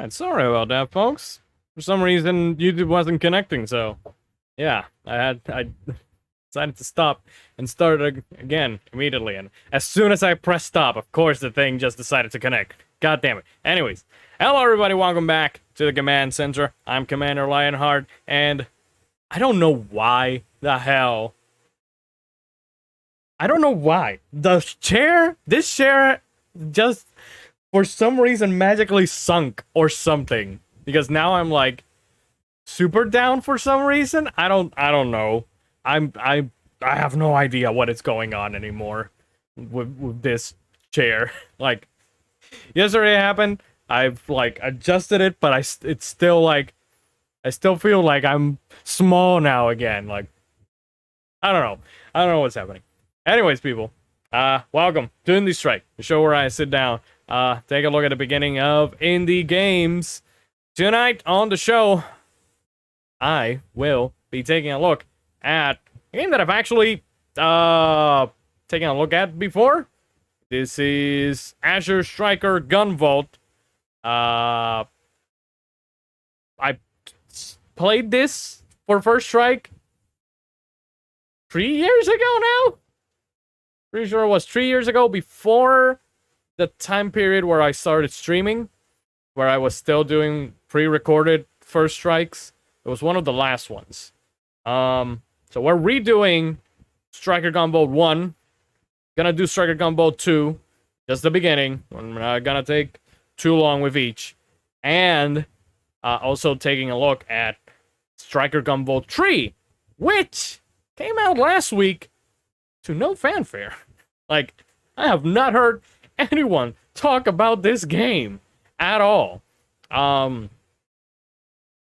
Alright, sorry about that, folks. For some reason, YouTube wasn't connecting, so... Yeah, I decided to stop and start again immediately, and as soon as I pressed stop, of course the thing just decided to connect. God damn it. Anyways, hello everybody, welcome back to the Command Center. I'm Commander Lionheart, and I don't know why the hell... I don't know why. This chair just, for some reason, magically sunk or something. Because now I'm like, super down for some reason. I don't know. I have no idea what is going on anymore with this chair. Like, yesterday happened. I've like adjusted it, but it's still like, I still feel like I'm small now again. Like, I don't know what's happening. Anyways, people, welcome to Indie Strike, the show where I sit down, take a look at the beginning of indie games. Tonight on the show, I will be taking a look at a game that I've actually taken a look at before. This is Azure Striker Gunvolt. I played this for First Strike 3 years ago now? Pretty sure it was 3 years ago, before the time period where I started streaming, where I was still doing pre-recorded First Strikes. It was one of the last ones. So we're redoing Striker Gunvolt 1. Gonna do Striker Gunvolt 2. Just the beginning. I'm not gonna take too long with each. And also taking a look at Striker Gunvolt 3, which came out last week to no fanfare. Like, I have not heard anyone talk about this game at all. I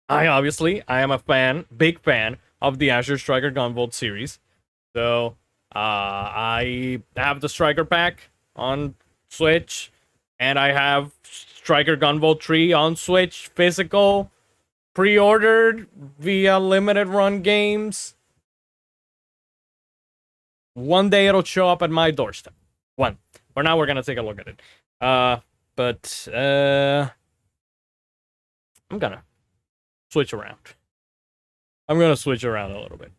am a fan, big fan of the Azure Striker Gunvolt series. So, I have the Striker pack on Switch, and I have Striker Gunvolt 3 on Switch, physical, pre-ordered via limited run games. One day it'll show up at my doorstep. One. For now, we're gonna take a look at it. I'm gonna switch around. I'm gonna switch around a little bit.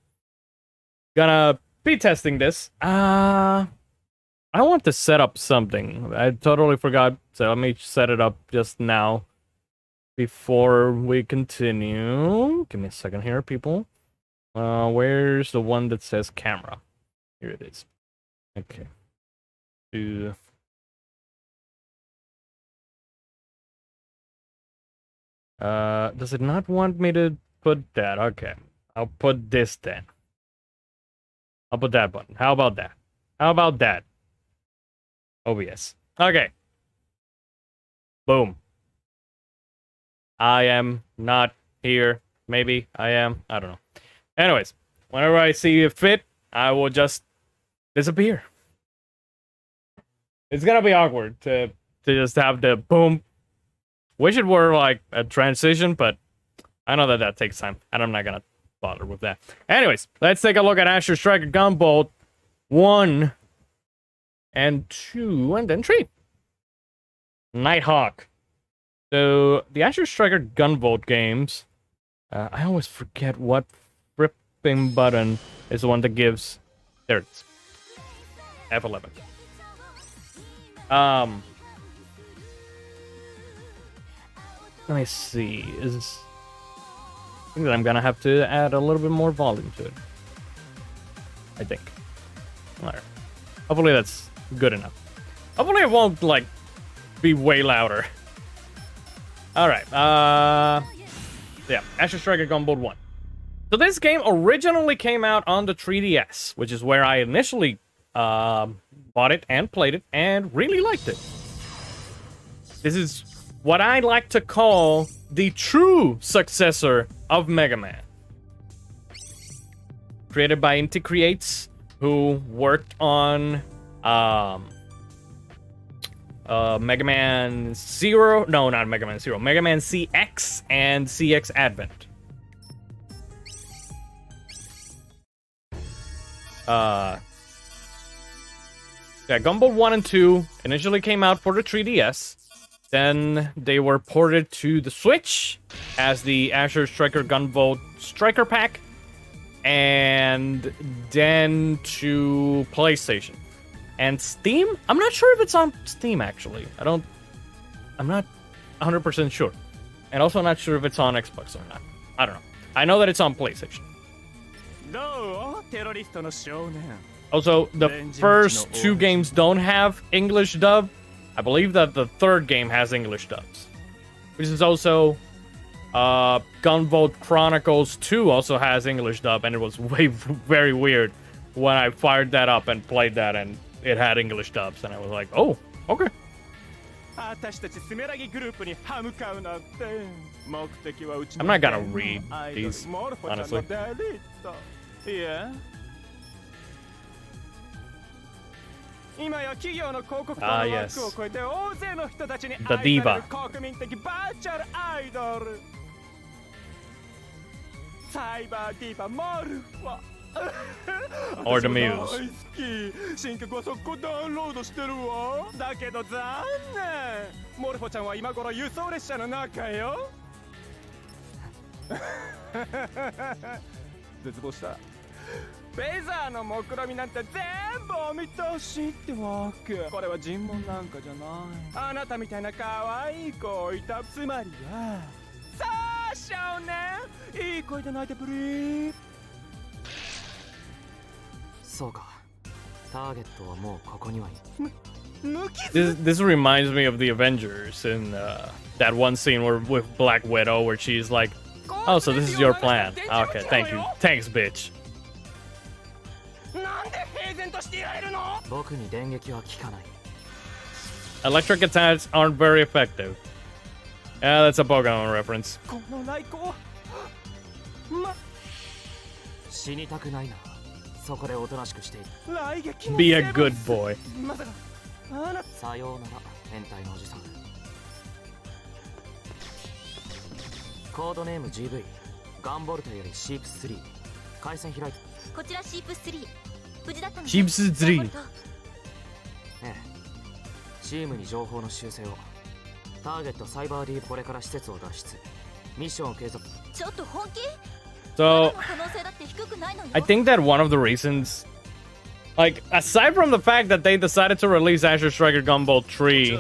Gonna be testing this. I want to set up something. I totally forgot, so let me set it up just now before we continue. Give me a second here, people. Where's the one that says camera? Here it is. Okay. Does it not want me to put that? Okay. I'll put this then. I'll put that button. How about that? How about that? OBS. Okay. Boom. I am not here. Maybe I am. I don't know. Anyways, whenever I see it fit, I will just disappear. It's gonna be awkward to just have the boom. Wish it were like a transition, but I know that takes time, and I'm not gonna bother with that. Anyways, let's take a look at Azure Striker Gunvolt 1 and 2 and then 3. Nighthawk. So the Azure Striker Gunvolt games, I always forget what fripping button is the one that gives. There it is. F11. Let me see. I think that I'm gonna have to add a little bit more volume to it. I think. Alright. Hopefully that's good enough. Hopefully it won't, like, be way louder. Alright. Yeah. Azure Striker Gunvolt 1. So this game originally came out on the 3DS, which is where I initially bought it and played it and really liked it. This is what I like to call the true successor of Mega Man. Created by Inti Creates, who worked on Mega Man Zero. No, not Mega Man Zero. Mega Man CX and CX Advent. Yeah, Gunvolt 1 and 2 initially came out for the 3DS. Then they were ported to the Switch as the Azure Striker Gunvolt Striker Pack, and then to PlayStation and Steam. I'm not sure if it's on Steam actually. I'm not 100% sure, and also not sure if it's on Xbox or not. I don't know. I know that it's on PlayStation. Also, the first two games don't have English dub. I believe that the third game has English dubs. Which is also... Gunvolt Chronicles 2 also has English dub, and it was very weird when I fired that up and played that, and it had English dubs, and I was like, oh, okay. I'm not gonna read these, honestly. Ah, yes. The diva. Or the muse. This reminds me of the Avengers in that one scene with Black Widow where she's like, oh, so this is your plan. Okay, thank you. Thanks, bitch. Electric attacks aren't very effective. Yeah, that's a Pokemon reference. Be a good boy. Sheeps 3. So, I think that one of the reasons, like, aside from the fact that they decided to release Azure Striker Gunvolt 3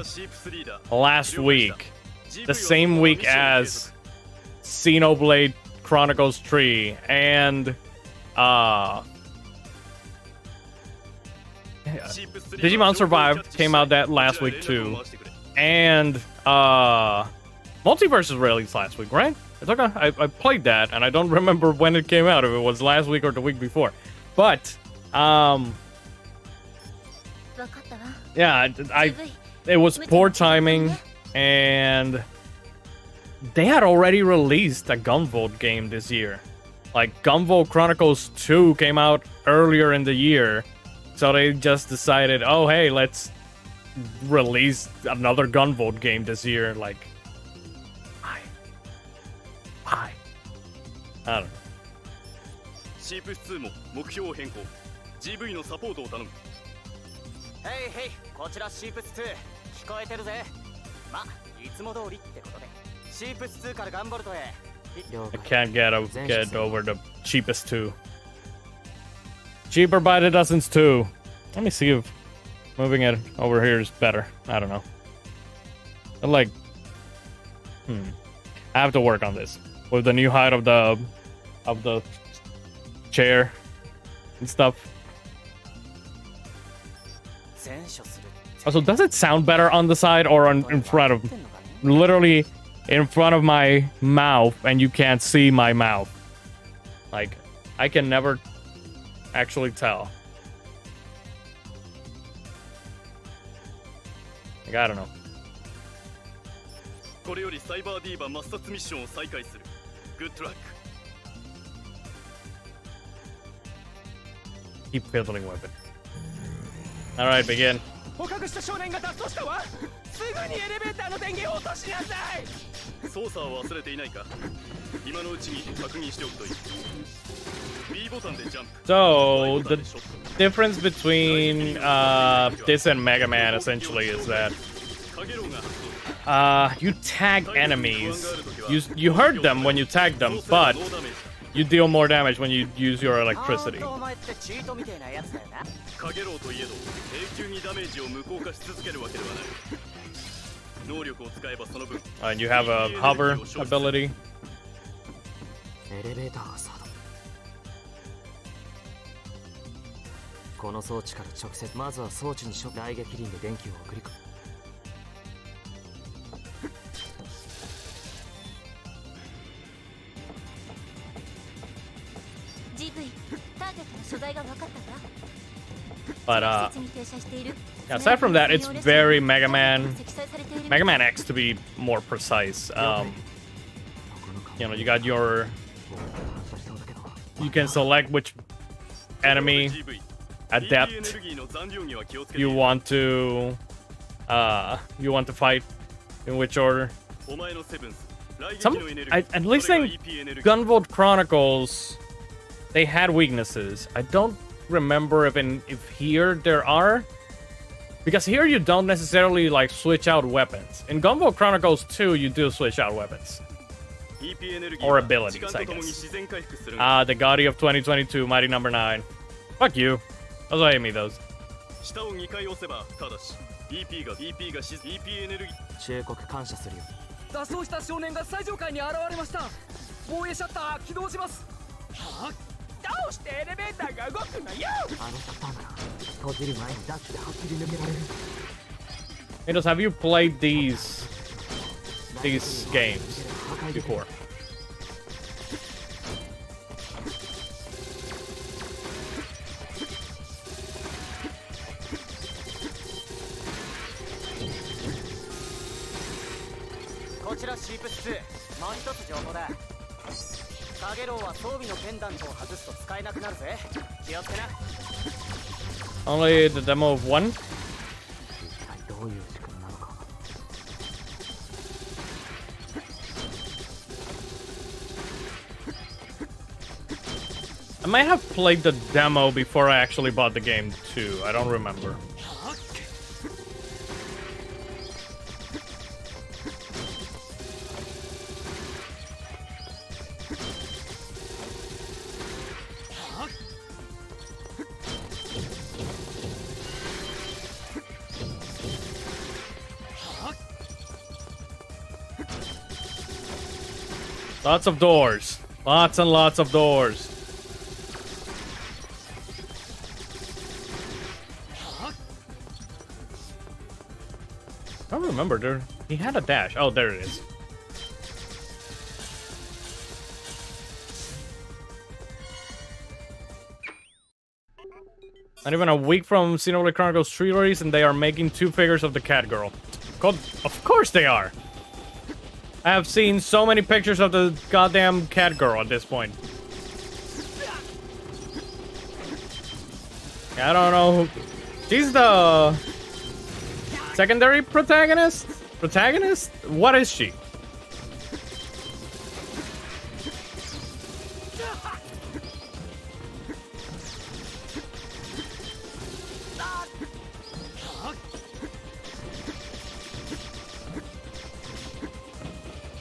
last week, the same week as Xenoblade Chronicles 3, and, Digimon Survive came out that last week too, and Multiverse was released last week, right? I played that, and I don't remember when it came out, if it was last week or the week before. But, yeah, it was poor timing, and they had already released a Gunvolt game this year. Like, Gunvolt Chronicles 2 came out earlier in the year, so they just decided, oh, hey, let's release another Gunvolt game this year, like... Why? I don't know. I can't get over the cheapest 2. Cheaper by the dozens 2. Let me see if moving it over here is better. I don't know. But like, I have to work on this. With the new height of the chair and stuff. Also, does it sound better on the side or in front of? Literally in front of my mouth, and you can't see my mouth. Like, I can never actually tell. Like, I don't know. Keep fiddling with it. Alright, begin. So, the difference between this and Mega Man essentially is that You tag enemies. You hurt them when you tag them, but you deal more damage when you use your electricity. And you have a hover ability. But aside from that, it's very Mega Man X to be more precise. You know, you got your, you can select which enemy at depth you want to fight, in which order. At least in Gunvolt Chronicles, they had weaknesses. I don't remember if here there are, because here you don't necessarily like switch out weapons. In Gunvolt Chronicles 2, you do switch out weapons or abilities, I guess. The Gaudi of 2022, Mighty Number 9. Fuck you. Those are me those. Midos, have you played these games before? Only the demo of one? I might have played the demo before I actually bought the game too. I don't remember. Lots of doors. Lots and lots of doors. I don't remember. There, he had a dash. Oh, there it is. Not even a week from Xenoblade Chronicles 3 release, and they are making 2 figures of the cat girl. Of course they are. I have seen so many pictures of the goddamn cat girl at this point. I don't know who... She's the... secondary protagonist? Protagonist? What is she?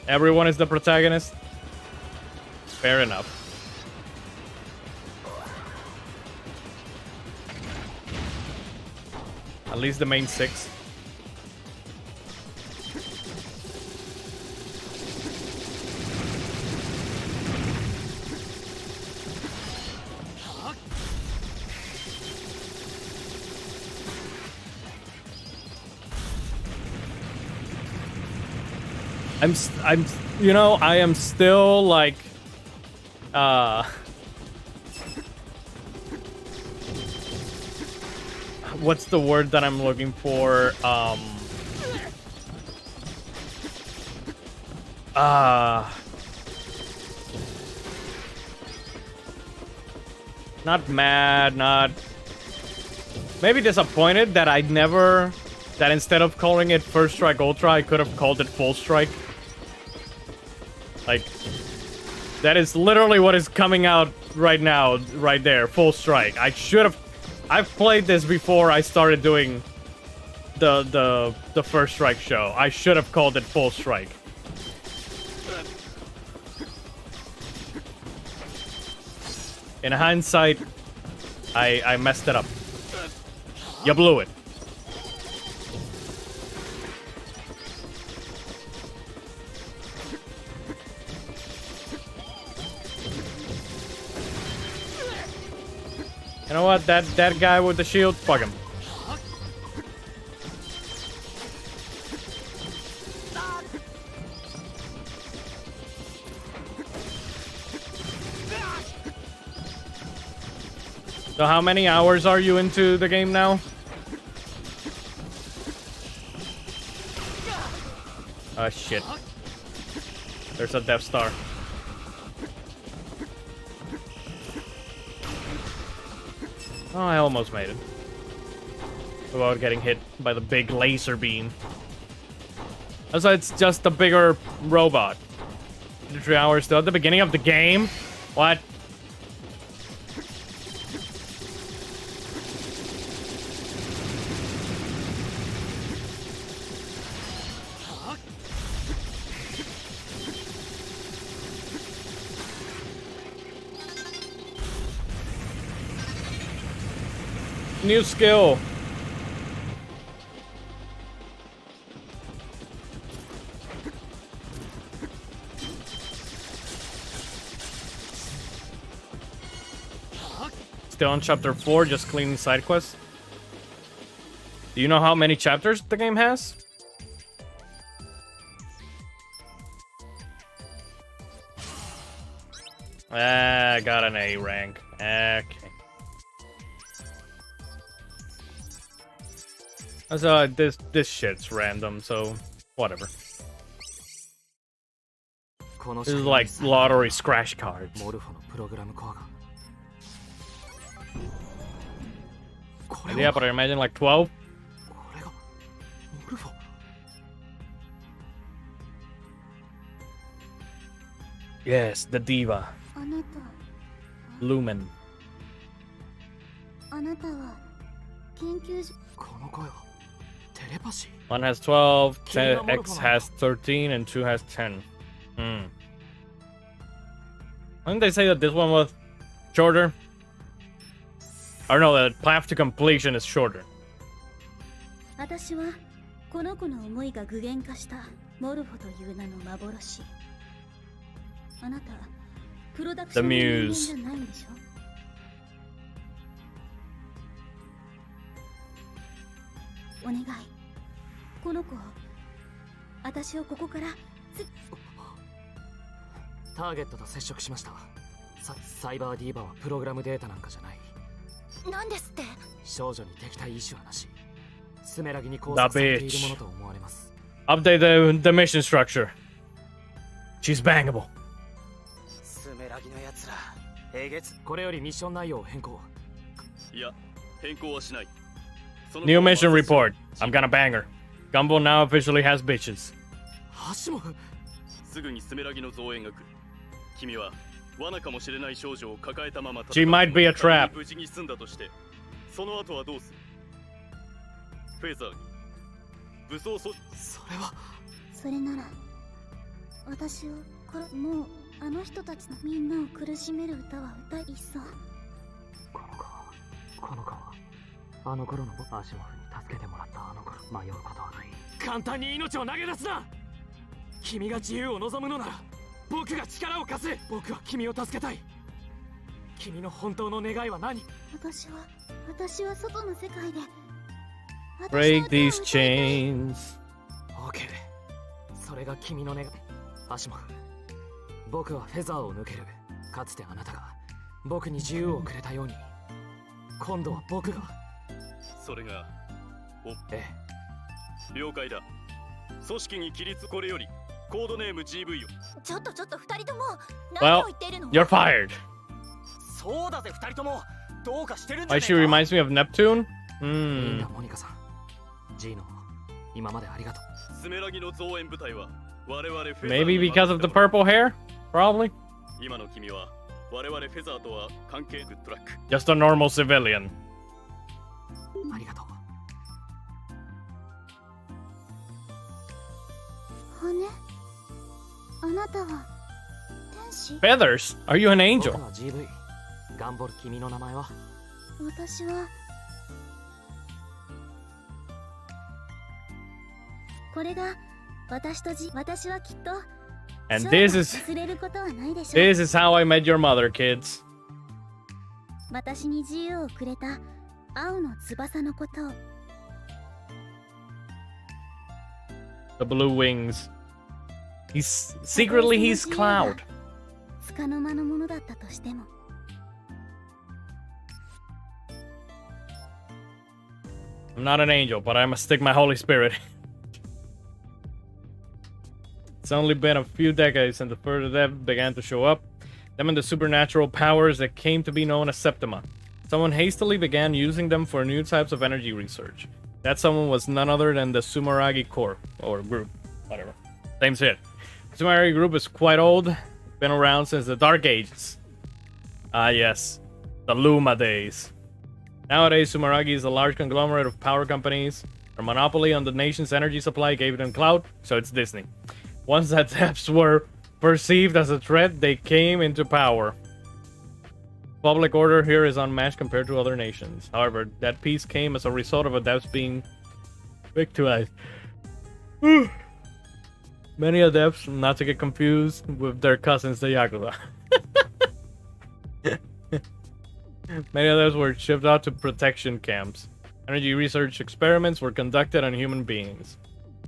Everyone is the protagonist? Fair enough. At least the main 6. You know, I am still like, what's the word that I'm looking for? Not mad, not... Maybe disappointed that that instead of calling it First Strike Ultra, I could have called it Full Strike. Like, that is literally what is coming out right now, right there, Full Strike. I've played this before I started doing the first strike show. I should have called it full strike. In hindsight, I messed it up. You blew it. You know what? That guy with the shield, fuck him. So how many hours are you into the game now? Oh shit. There's a Death Star. Oh, I almost made it. Without getting hit by the big laser beam. Also, it's just a bigger robot. 3 hours still at the beginning of the game? What? New skill. Still on chapter 4, just cleaning side quests. Do you know how many chapters the game has? I got an A rank. Okay. So this shit's random, so whatever. This is like lottery scratch cards. Yeah, but I imagine like 12. Yes, the diva. Lumen. One has 12, X has 13, and 2 has 10. I think they say that this one was shorter. Or no, the path to completion is shorter. The Muse. The bitch. Update the mission structure. She's bangable. New mission report. I'm gonna bang her. Gunvolt now officially has bitches. She might be a trap. Break these chains. Okay. それが君の願い。アシモフ。僕はフェザーを抜ける。かつてあなたが僕に自由をくれたように、今度は僕が。それが。ええ。了解だ。組織に規律これよりコードネーム GV よ。ちょっと二人とも何を言っているの？ You're fired. そうだぜ二人とも。どうかしてるんじゃ Why ねえか。 she reminds me of Neptune? モニカさん。ジーノ、今までありがとう。スメラギの増援部隊は我々フェザー Maybe because of the purple hair? Probably. 今の君は我々フェザーとは関係グッドラック。 Just a normal civilian. ありがとう。羽？あなたは天使？ Feathers? Are you an 僕 angel? は GV ガンボル。君の名前は？私はこれが私はきっと And 将 this 来 is 忘れることはないでしょう。 this is how I met your mother, kids. 私に自由をくれた青の翼のことを。 The blue wings. He's Cloud. 束の間のものだったとしても。 I'm not an angel, but I must stick my Holy Spirit. It's only been a few decades since the further depth began to show up. Them and the supernatural powers that came to be known as Septima. Someone hastily began using them for new types of energy research. That someone was none other than the Sumeragi Corps, or group, whatever. Same shit. The Sumeragi group is quite old, been around since the Dark Ages. Ah yes, the Luma days. Nowadays, Sumeragi is a large conglomerate of power companies. Their monopoly on the nation's energy supply gave them clout, so it's Disney. Once that depths were perceived as a threat, they came into power. Public order here is unmatched compared to other nations. However, that peace came as a result of adepts being victimized. Many adepts, not to get confused with their cousins, the Yakuza. Many adepts were shipped out to protection camps. Energy research experiments were conducted on human beings.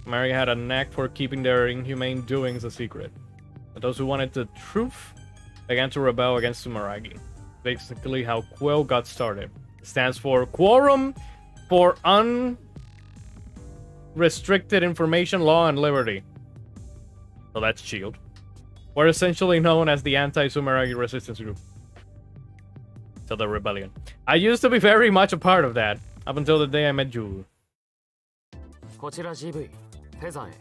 Mary had a knack for keeping their inhumane doings a secret. But those who wanted the truth began to rebel against Sumeragi. Basically how Quill got started. It stands for Quorum for Unrestricted Information, Law, and Liberty. So that's SHIELD. We're essentially known as the Anti-Sumeragi Resistance Group. So the rebellion. I used to be very much a part of that, up until the day I met you. こちら GV フェザーへ。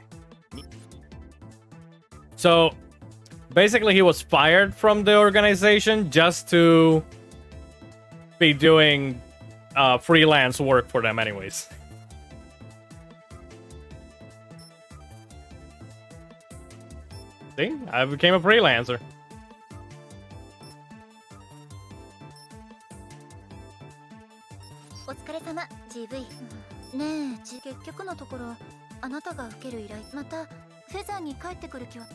So, basically he was fired from the organization just to be doing freelance work for them anyways. See? I became a freelancer. お疲れ様 GV。 ねえ結局のところあなたが受ける依頼またフェザーに帰ってくる気は。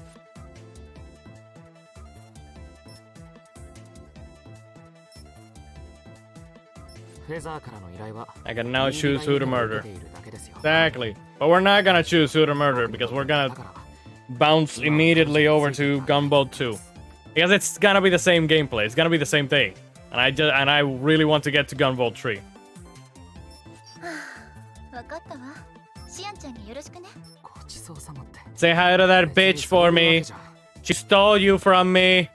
フェザーからの依頼は I can now choose who to murder. 受けているだけですよ。 Exactly. But we're not gonna choose who to murder because we're gonna だから bounce immediately over to Gunvolt 2. Because it's gonna be the same gameplay. It's gonna be the same thing. And I really want to get to Gunvolt 3. わかったわ。シアンちゃんによろしくね。ごちそうさまって。 Say hi to that bitch for me. She stole you from me.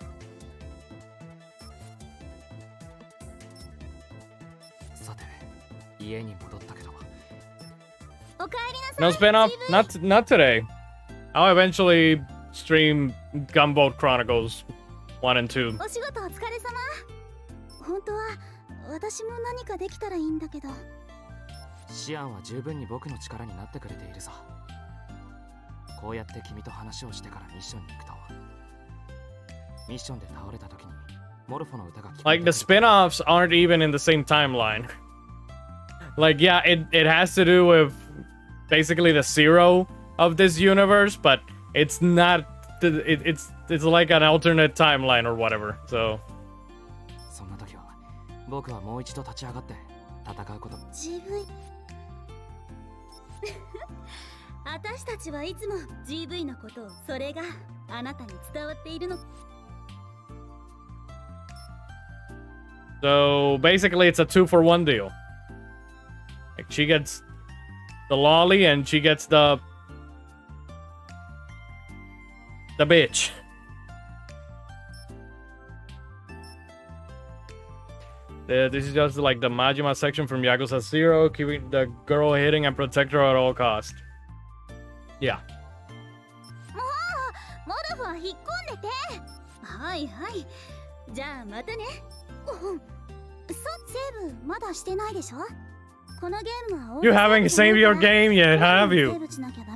さて、家に戻ったけど。おかえりなさい。 No spin-off? Not today. I'll eventually stream Gunvolt Chronicles 1 and 2. お仕事お疲れ様。本当は私も何かできたらいいんだけど。 シアンは十分に僕の力になってくれているさ。こうやって君と話をしてからミッションに行くと、ミッションで倒れた時にモルフォの歌が聞こえ Like the spin-offs aren't even in the same timeline. Like yeah, it has to do with basically the zero of this universe, but it's not it's like an alternate timeline or whatever. So そんな時は僕はもう一度立ち上がって戦うこと。 GV 私たちはいつも GV のことをそれがあなたに伝わっているの。 So basically it's a 2-for-1 deal. Like she gets the lolly and she gets the bitch. This is just like the Majima section from Yakuza 0, keeping the girl hitting and protect her at all cost. Yeah. もうモルフは引っ込んでて。はいはい。じゃあまたね。うん。セーブまだしてないでしょ。You haven't saved your game yet, have you?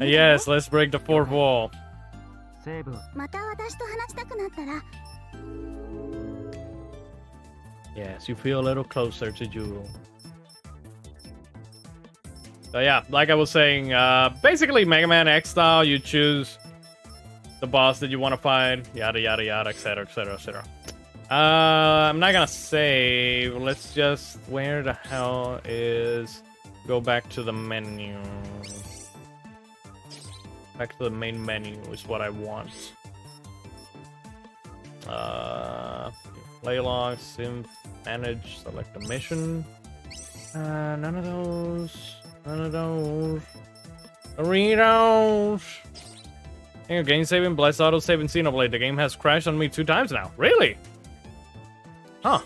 Yes, let's break the fourth wall. セーブを Yes, you feel a little closer to Juro. So yeah, like I was saying, basically Mega Man X style, you choose the boss that you want to fight, yada yada yada, etc, etc, etc. I'm not gonna save. Let's just, where the hell is, go back to the menu. Back to the main menu is what I want. Play log, sim, manage, select a mission. None of those. None of those. Doritos! Game saving, bless auto saving Xenoblade. The game has crashed on me 2 times now. Really? Huh.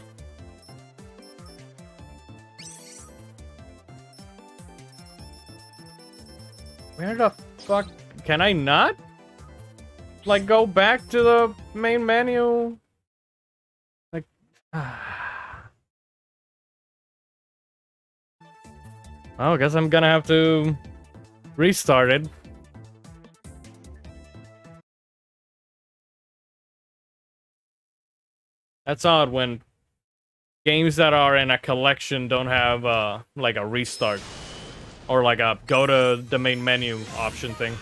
Where the fuck? Can I not? Like, go back to the main menu? Like, well, I guess I'm gonna have to restart it. That's odd when games that are in a collection don't have like a restart or like a go to the main menu option thing.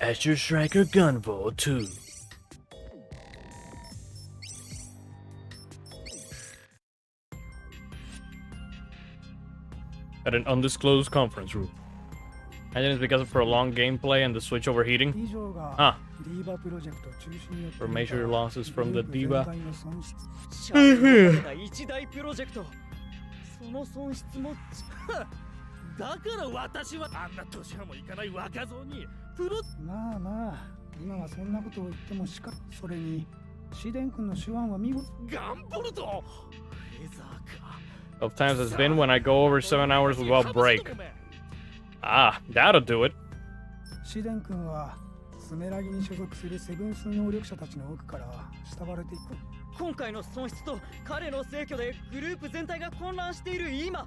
Azure Striker Gunvolt 2. At an undisclosed conference room. Imagine it's because of prolonged gameplay and the Switch overheating. Huh. For major losses from the Diva. だから私はあんな年はもいかない若造にプロまあまあ今はそんなことを言ってもしかそれにシデン君の手腕は見事ガンボルトフェザーか Of times it's been when I go over 7 hours without break. Ah, that'll do it. シデン君はスメラギに所属するセブンス能力者たちの奥から慕われていく今回の損失と彼の逝去でグループ全体が混乱している今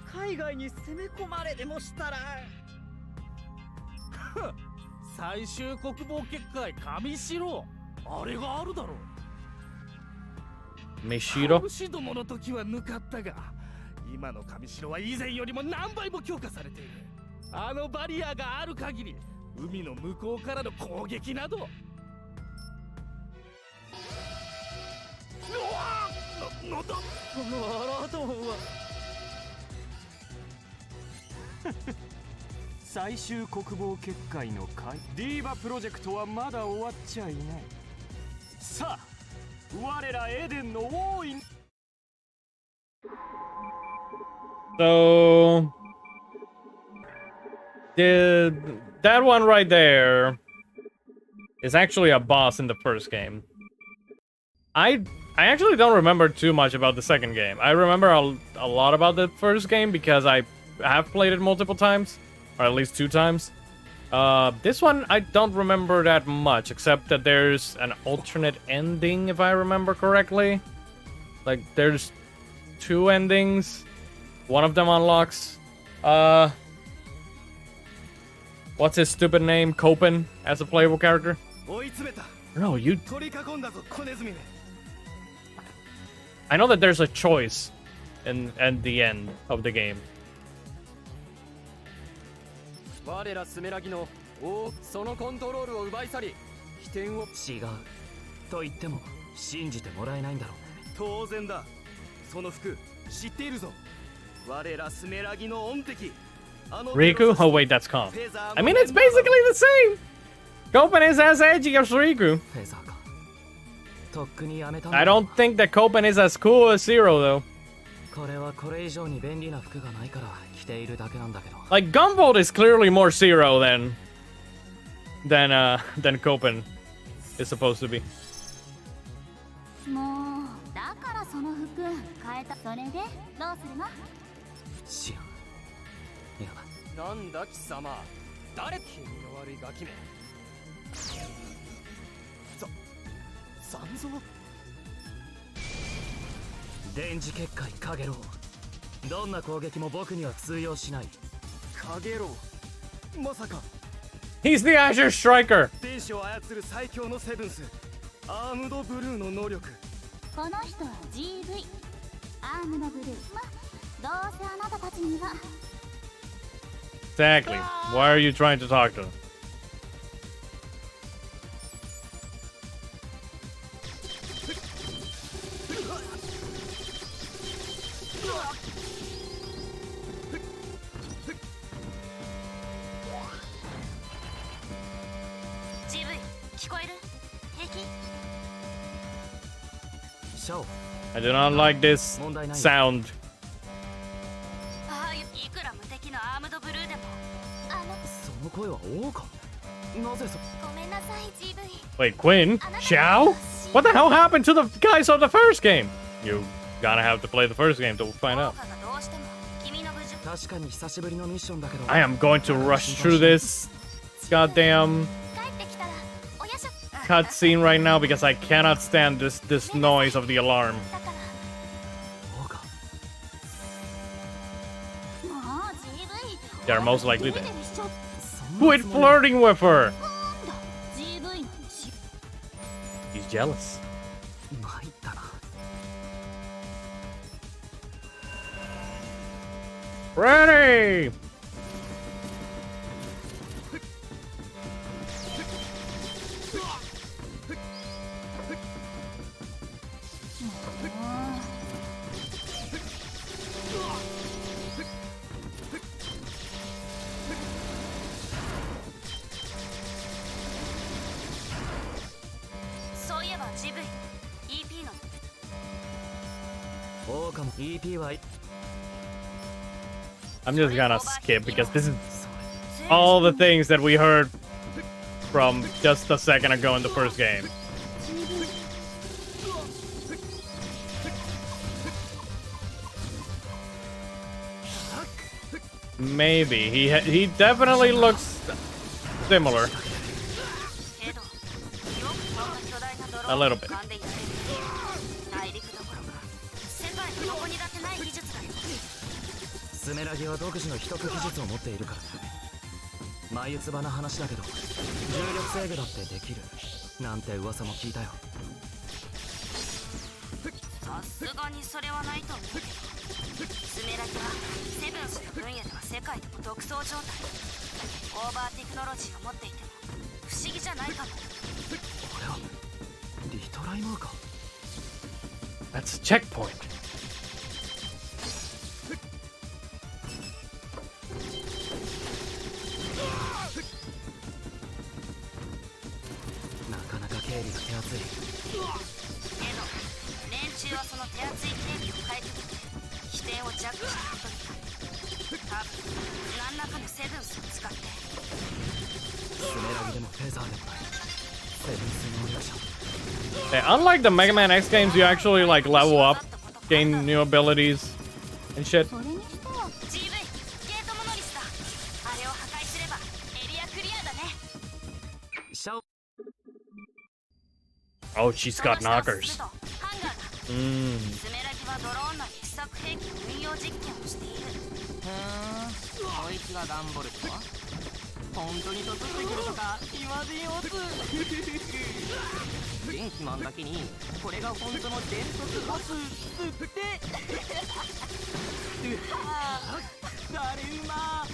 海外に攻め込まれでもしたら最終国防結界上城あれがあるだろう Mishiro? 武士どもの時はぬかったが今の上城は以前よりも何倍も強化されているあのバリアがある限り海の向こうからの攻撃などうわなんだアラートは最終国防結界の会ディーバプロジェクトはまだ終わっちゃいないさあ我らエデンの王位 So that one right there is actually a boss in the first game. I actually don't remember too much about the second game. I remember a lot about the first game because I have played it multiple times, or at least 2 times. This one I don't remember that much, except that there's an alternate ending, if I remember correctly. Like, there's 2 endings. One of them unlocks, what's his stupid name? Copen as a playable character? No, you... I know that there's a choice at the end of the game. 我らスメラギのそのコントロールを奪い去り起点を違うと言っても信じてもらえないんだろうね当然だその服知っているぞ我らスメラギの恩敵 Riku? Oh wait, that's Kong. I mean, it's basically the same! Copen is as edgy as Riku. I don't think that Copen is as cool as Zero, though. Like, Gunvolt is clearly more Zero than Copen is supposed to be. もうだからその服変えたそれでどうするの知らんいやなんだ貴様誰君の悪いガキめ残像電磁結界カゲロウどんな攻撃も僕には通用しないカゲロウまさか He's the Azure Striker. 電子を操る最強のセブンスアームドブルーの能力この人は GV アームのブルーどうせあなたたちには Exactly. Why are you trying to talk to him? GV 聞こえる平気 シャオ I do not like this sound. ああいくら無敵のアームドブルーでもその声は王かなぜそごめんなさい GV Wait, Quinn? Xiao? What the hell happened to the guys on the first game? You gotta have to play the first game to find out. 効果がどうしても君の無事確かに久しぶりのミッションだけど I am going to rush through this goddamn 帰ってきたらおやしょ cutscene right now because I cannot stand this noise of the alarm. だから王かもう GV They are most likely デ dead. ビしちゃ Quit flirting with her! なんだ GV のし He's jealous. 参ったな Ready! そういえば GV EP の王かも EP は I'm just gonna skip because this is それ all the things that we heard from just a second ago in the first game. Maybe he definitely looks similar けどよくそんな巨大なドロ a ーン little を bit. 浮かんでやれる大陸どころか世界のどこにだってない技術だよスメラギは独自の秘匿技術を持っているからね眉唾な話だけど重力制御だってできるなんて噂も聞いたよさすがにそれはないと思うけどスメラギはセブンスの分野では世界でも独走状態オーバーテクノロジーを持っていても不思議じゃないかもこれはリトライマーか That's a checkpoint. なかなか警備が手厚いけど連中はその手厚い警備を変えてみて起点をジャックしたことになる多分何らかのセブンスを使ってスメラギでもフェザーでもないセブンス能力者 Yeah, unlike the Mega Man X games, you actually like level up, gain new abilities and shit. それにしては GV ゲートモノリスだあれを破壊すればエリアクリアだねシャオ Oh, she's got その下は knockers. スとハンガーだ スメラギはドローン内で試作兵器の運用実験をしているこいつがダンボルト本当に突ってくるとかイマジンオス電気マンだけにこれが本当の電突オスってうわー誰うま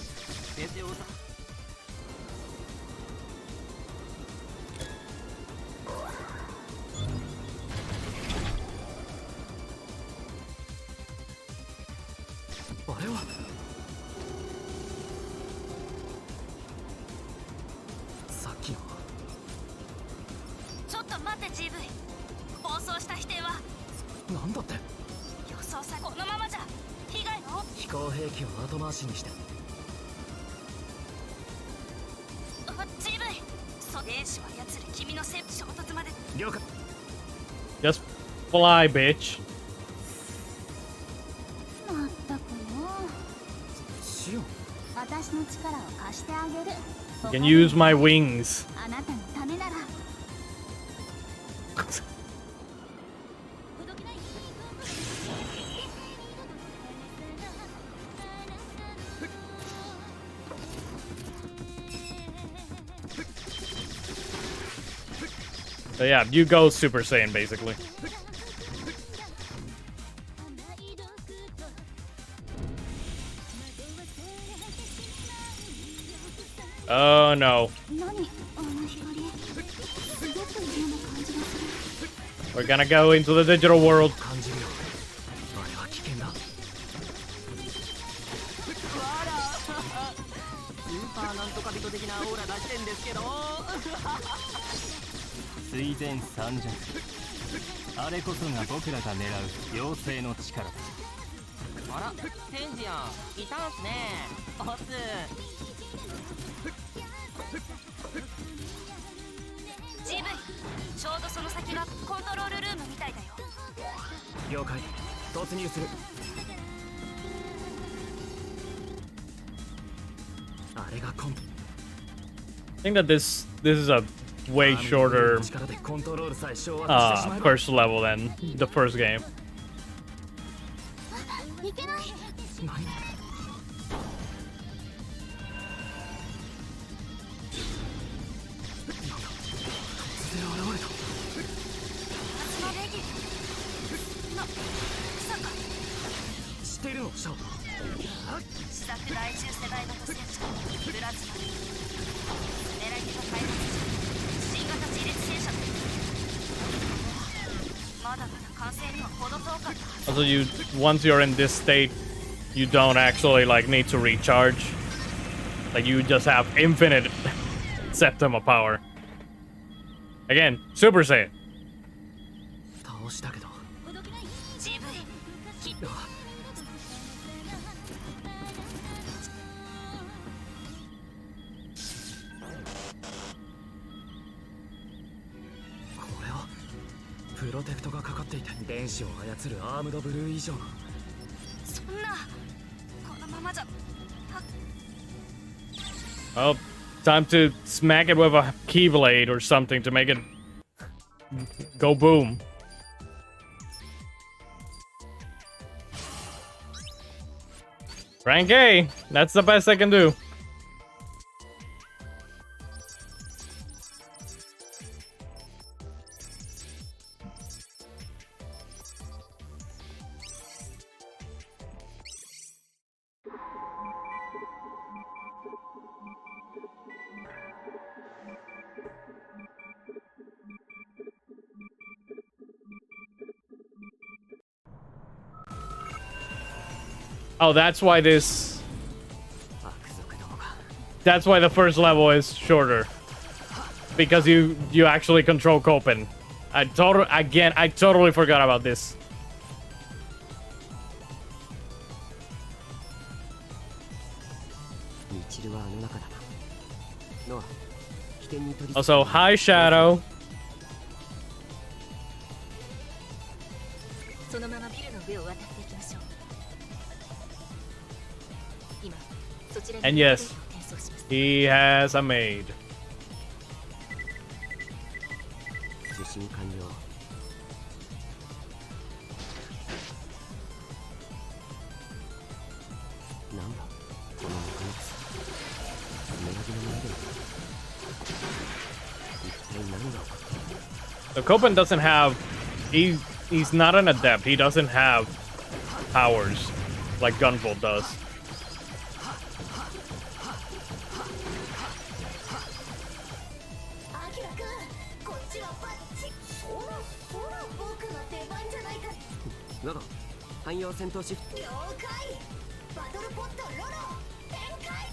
先生をさあれはさっきのちょっと待って GV 暴走した否定はなんだって予想さこのままじゃ被害の飛行兵器を後回しにしてGV そう電子を操る君の衝突まで了解 Just fly, bitch. まったくよシオン私の力を貸してあげる You can use my wings. あなたのため So yeah, you go Super Saiyan basically. Oh no. We're gonna go into the digital world. 感じるよあれは危険だスーパーなんとか人的なオーラ出してんですけど水前三弱あれこそが僕らが狙う妖精の力だあら天使やんいたんすねオスGV ちょうどその先がコントロールルームみたいだよ。了解突入するあれがコン I think that this is a way shorter 力でコントロールさえ掌握してしまえば first level than the first game. いけない。何夏のレギュまさか知っているのシャオ試作第10世代型戦車プラズマメラギが開発した新型自立戦車だ。まだまだ完成には程遠かったはず。 Also, once you're in this state, you don't actually like need to recharge. Like you just have infinite septum of power. Again, Super Saiyan. 倒したけど GV きっとこれはプロテクトがかかっていて電子を操るアームドブルー以上のそんなこのままじゃ Oh, time to smack it with a keyblade or something to make it go boom. Rank A, that's the best I can do. Oh, that's why this... 悪族どもが That's why the first level is shorter. Because you actually control Copen. I totally forgot about this. ミチルはあの中だなノア起点に取り Also, hi Shadow. そのままビルの上を渡っていきましょう。今そちらに And yes, 転送します。 he has a maid. 受信完了なんだこのメカニクスメラギの前で一体何が起こった So Copen doesn't have... He's not an adept. He doesn't have powers like Gunvolt does. アキラ君こっちはバッチそら僕の出番じゃないか。ロロ汎用戦闘シフト了解バトルポットロロ展開。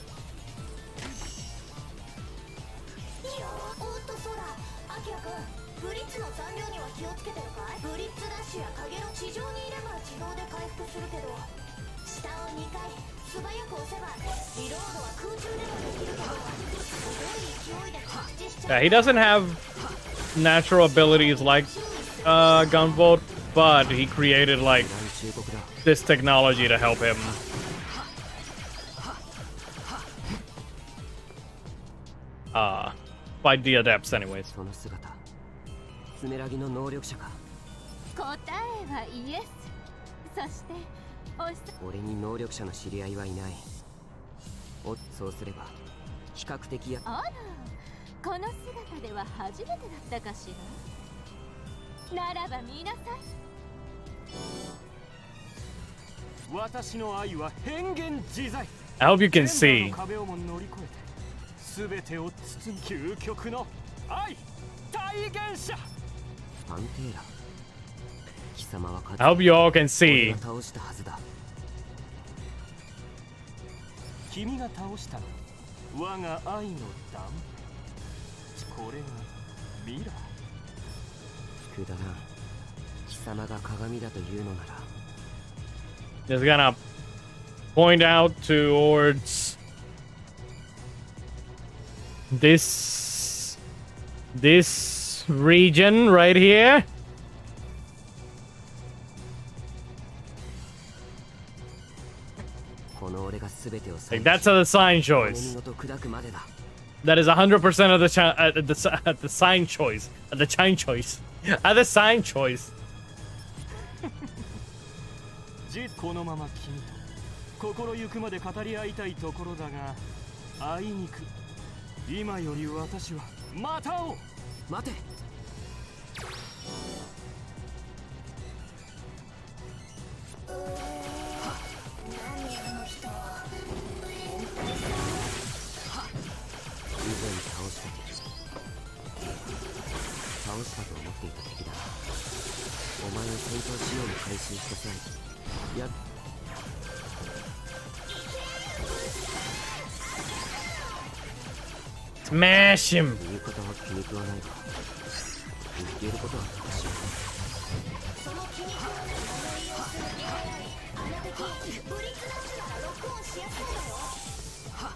いいよおっとそらアキラ君ブリッツの残量には気をつけてるかい。ブリッツダッシュや影の地上にいれば自動で回復するけど下を2回素早く押せばリロードは空中でもできるけどすごい勢いで着地しちゃ Yeah, う。 he doesn't have natural abilities like Gunvolt, but he created like 忠告だ this technology to help him. Fight the adepts anyways. その姿スメラギの能力者か答えはイエス。そしておし俺に能力者の知り合いはいないそうすれば比較的やあら、この姿では初めてだったかしら。ならば見なさい。私の愛は変幻自在。 I hope you can see. 壁をも乗り越えて全てを包む究極の愛体現者。パンテーラ、貴様は I hope you all can see. 倒したはずだ。君が倒した我が愛のダム。これがミラー。くだらん。貴様が鏡だというのなら。 Just gonna point out towards this region right here. この俺が全てを Like that's a sign choice. 見事砕くまでだ。 That is 100% of the the sign choice. The sign choice. The sign choice. このまま君と心ゆくまで語り合いたいところだが、あいにく今より私はまた会おう。待て。以前倒したと思っていた敵だ。お前を戦闘仕様に回収した際、やっ Smash him. 言うことは気に食わないが、言っていることは正しい。その気に食わない物言いをするにはあの敵ブリッツダッシュならロックオンしやすいだよ。はっ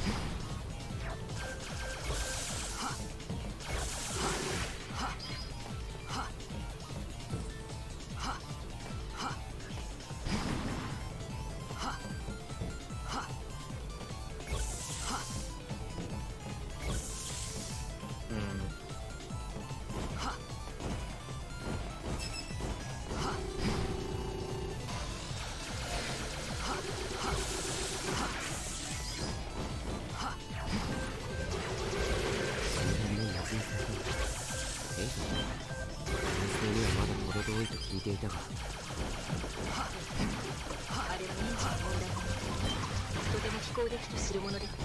聞いていたが、あれは認知の問題だ。とても飛行できとするものではな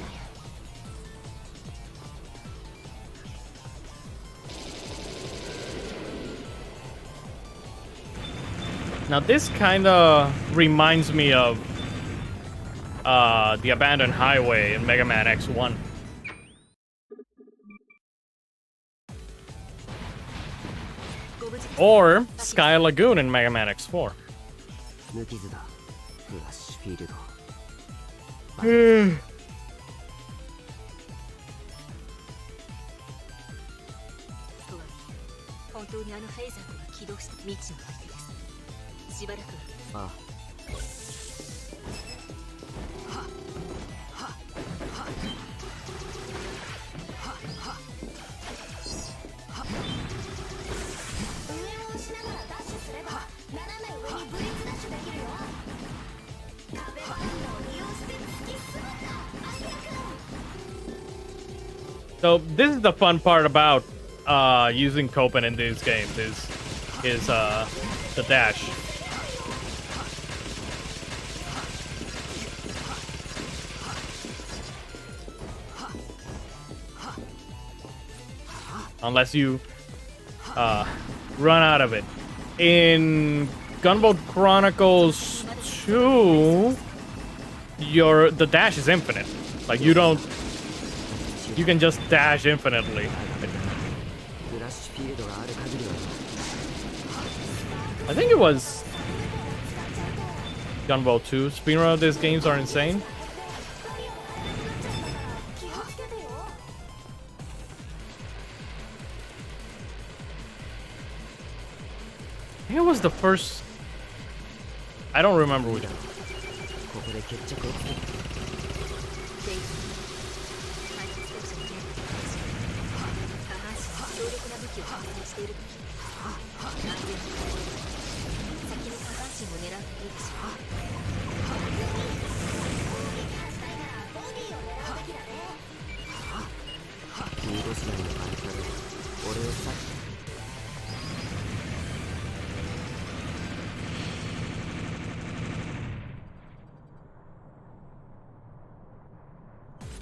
い。 Now this kind of reminds me of the abandoned highway in Mega Man X1. Or Sky Lagoon in Mega Man X4. 無傷だ。フラッシュフィールド。本当にあのフェイザーとが起動した未知の相手です。しばらくは。ああ。 So this is the fun part about using Copen in these games is the dash. Unless you run out of it. In Gunvolt Chronicles 2, the dash is infinite. Like you can just dash infinitely. I think it was Gunvolt 2. Speedrun of these games are insane. I think it was the first. I don't remember which one.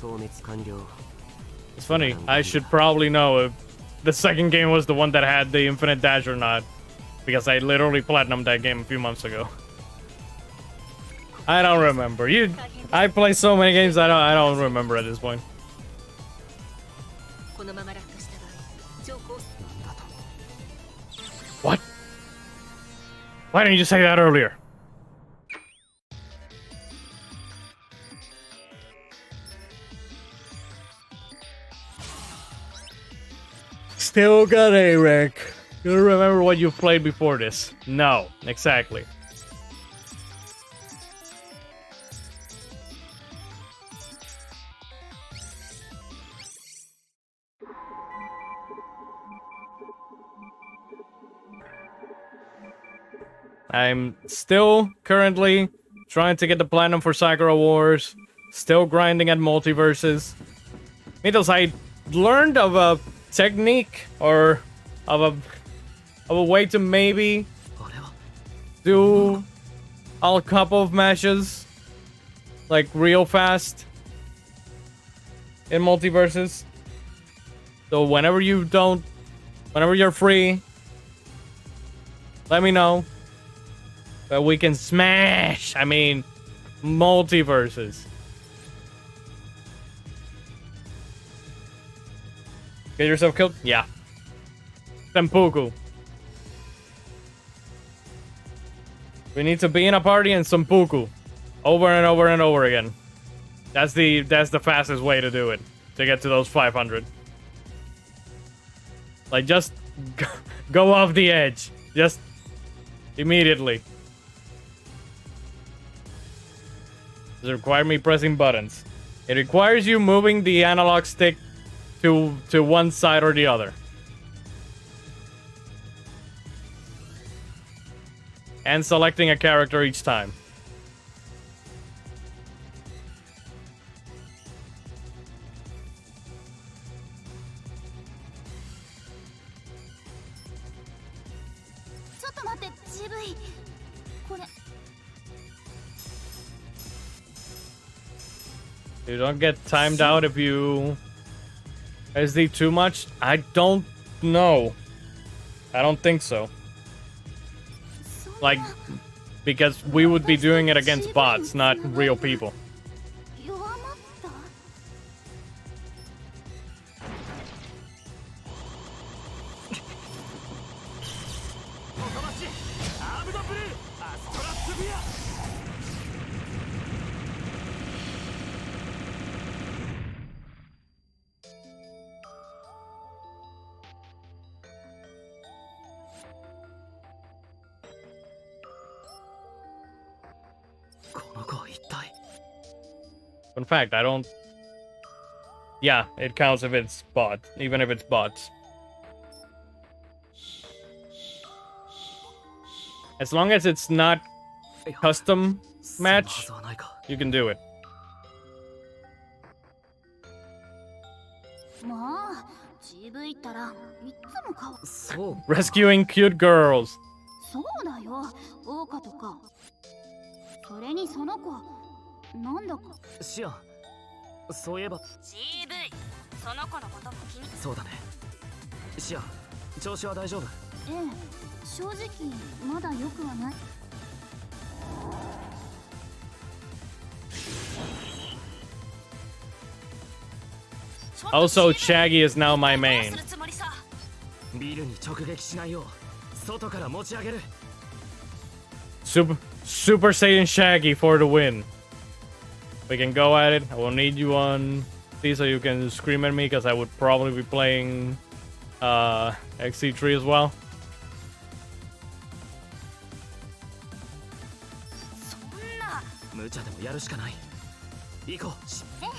消滅完了。 It's funny. I should probably know if the second game was the one that had the infinite dash or not, because I literally platinumed that game a few months ago. I don't remember. I play so many games I don't remember at this point. このまま落下した場合超高速 What? Why didn't you say that earlier? Still got A rank. You remember what you played before this? No, exactly. I'm still currently trying to get the platinum for Sakura Wars. Still grinding at multiverses. Because I learned of a technique or of a way to maybe do a couple of matches like real fast in multiverses. So whenever you're free, let me know. But we can smash, I mean, multiverses. Get yourself killed? Yeah. Senpuku. We need to be in a party and Senpuku. Over and over and over again. That's the fastest way to do it. To get to those 500. Like, just go off the edge. Just immediately. Does it require me pressing buttons? It requires you moving the analog stick to one side or the other. And selecting a character each time. You don't get timed out if you SD too much? I don't know. I don't think so. Like, because we would be doing it against bots, not real people. In fact, I don't... Yeah, it counts if it's bot, even if it's bots. As long as it's not custom match, you can do it. Rescuing cute girls. そうだよ、オオカとか。それにその子、なんだか。シアン、そういえば。CV、その子のことも気に。そうだね。シアン、調子は大丈夫？ええ、正直まだ良くはない。Also, Shaggy is now my main. ビルに直撃しないよう外から持ち上げる。Super Saiyan Shaggy for the win. We can go at it. I will need you on C so you can scream at me because I would probably be playing XC3 as well. そんな無茶でもやるしかない。行こう。ええ。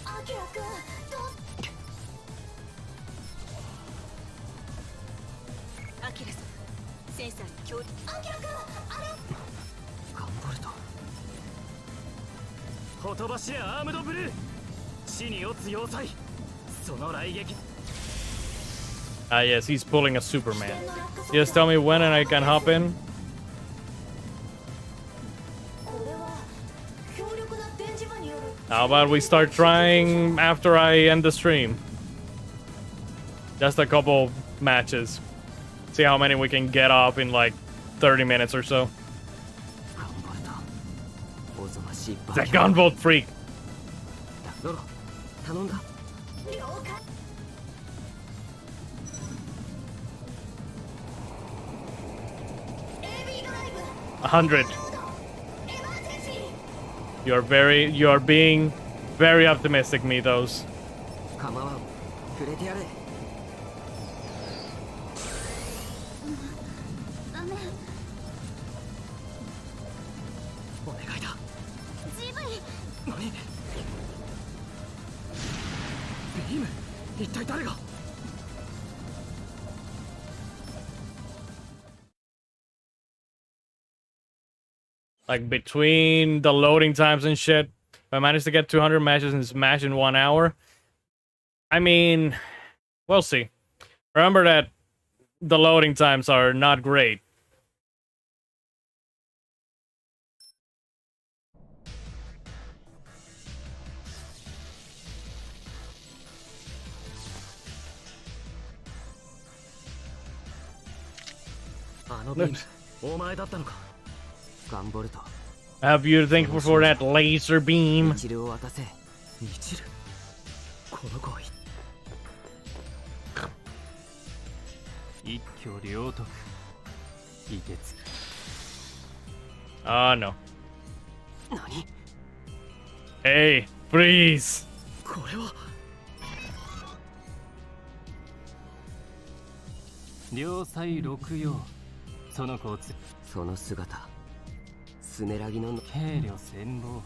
アキラ君、どう？アキラさん、センサーに協力。アキラ君、あれ。ガンボルト。ほとばしれアームドブルー。地に落つ要塞。その雷撃。Ah, yes, he's pulling a Superman. Just tell me when and I can hop in. How about we start trying after I end the stream? Just a couple matches. See how many we can get off in like 30 minutes or so. The Gunvolt freak. ロロ頼んだ 100. You are being very optimistic, Mythos. 構わん触れてやれダメお願いだ GV 何ビーム一体誰が Like between the loading times and shit, if I managed to get 200 matches in Smash in 1 hour, I mean, we'll see. Remember that the loading times are not great. Have you thankful for that laser beam? ミチルを渡せミチルこの子は一挙両得いけつ Oh no. 何 Hey, freeze! これは両妻六葉その子をつその姿スメラギの軽慮戦望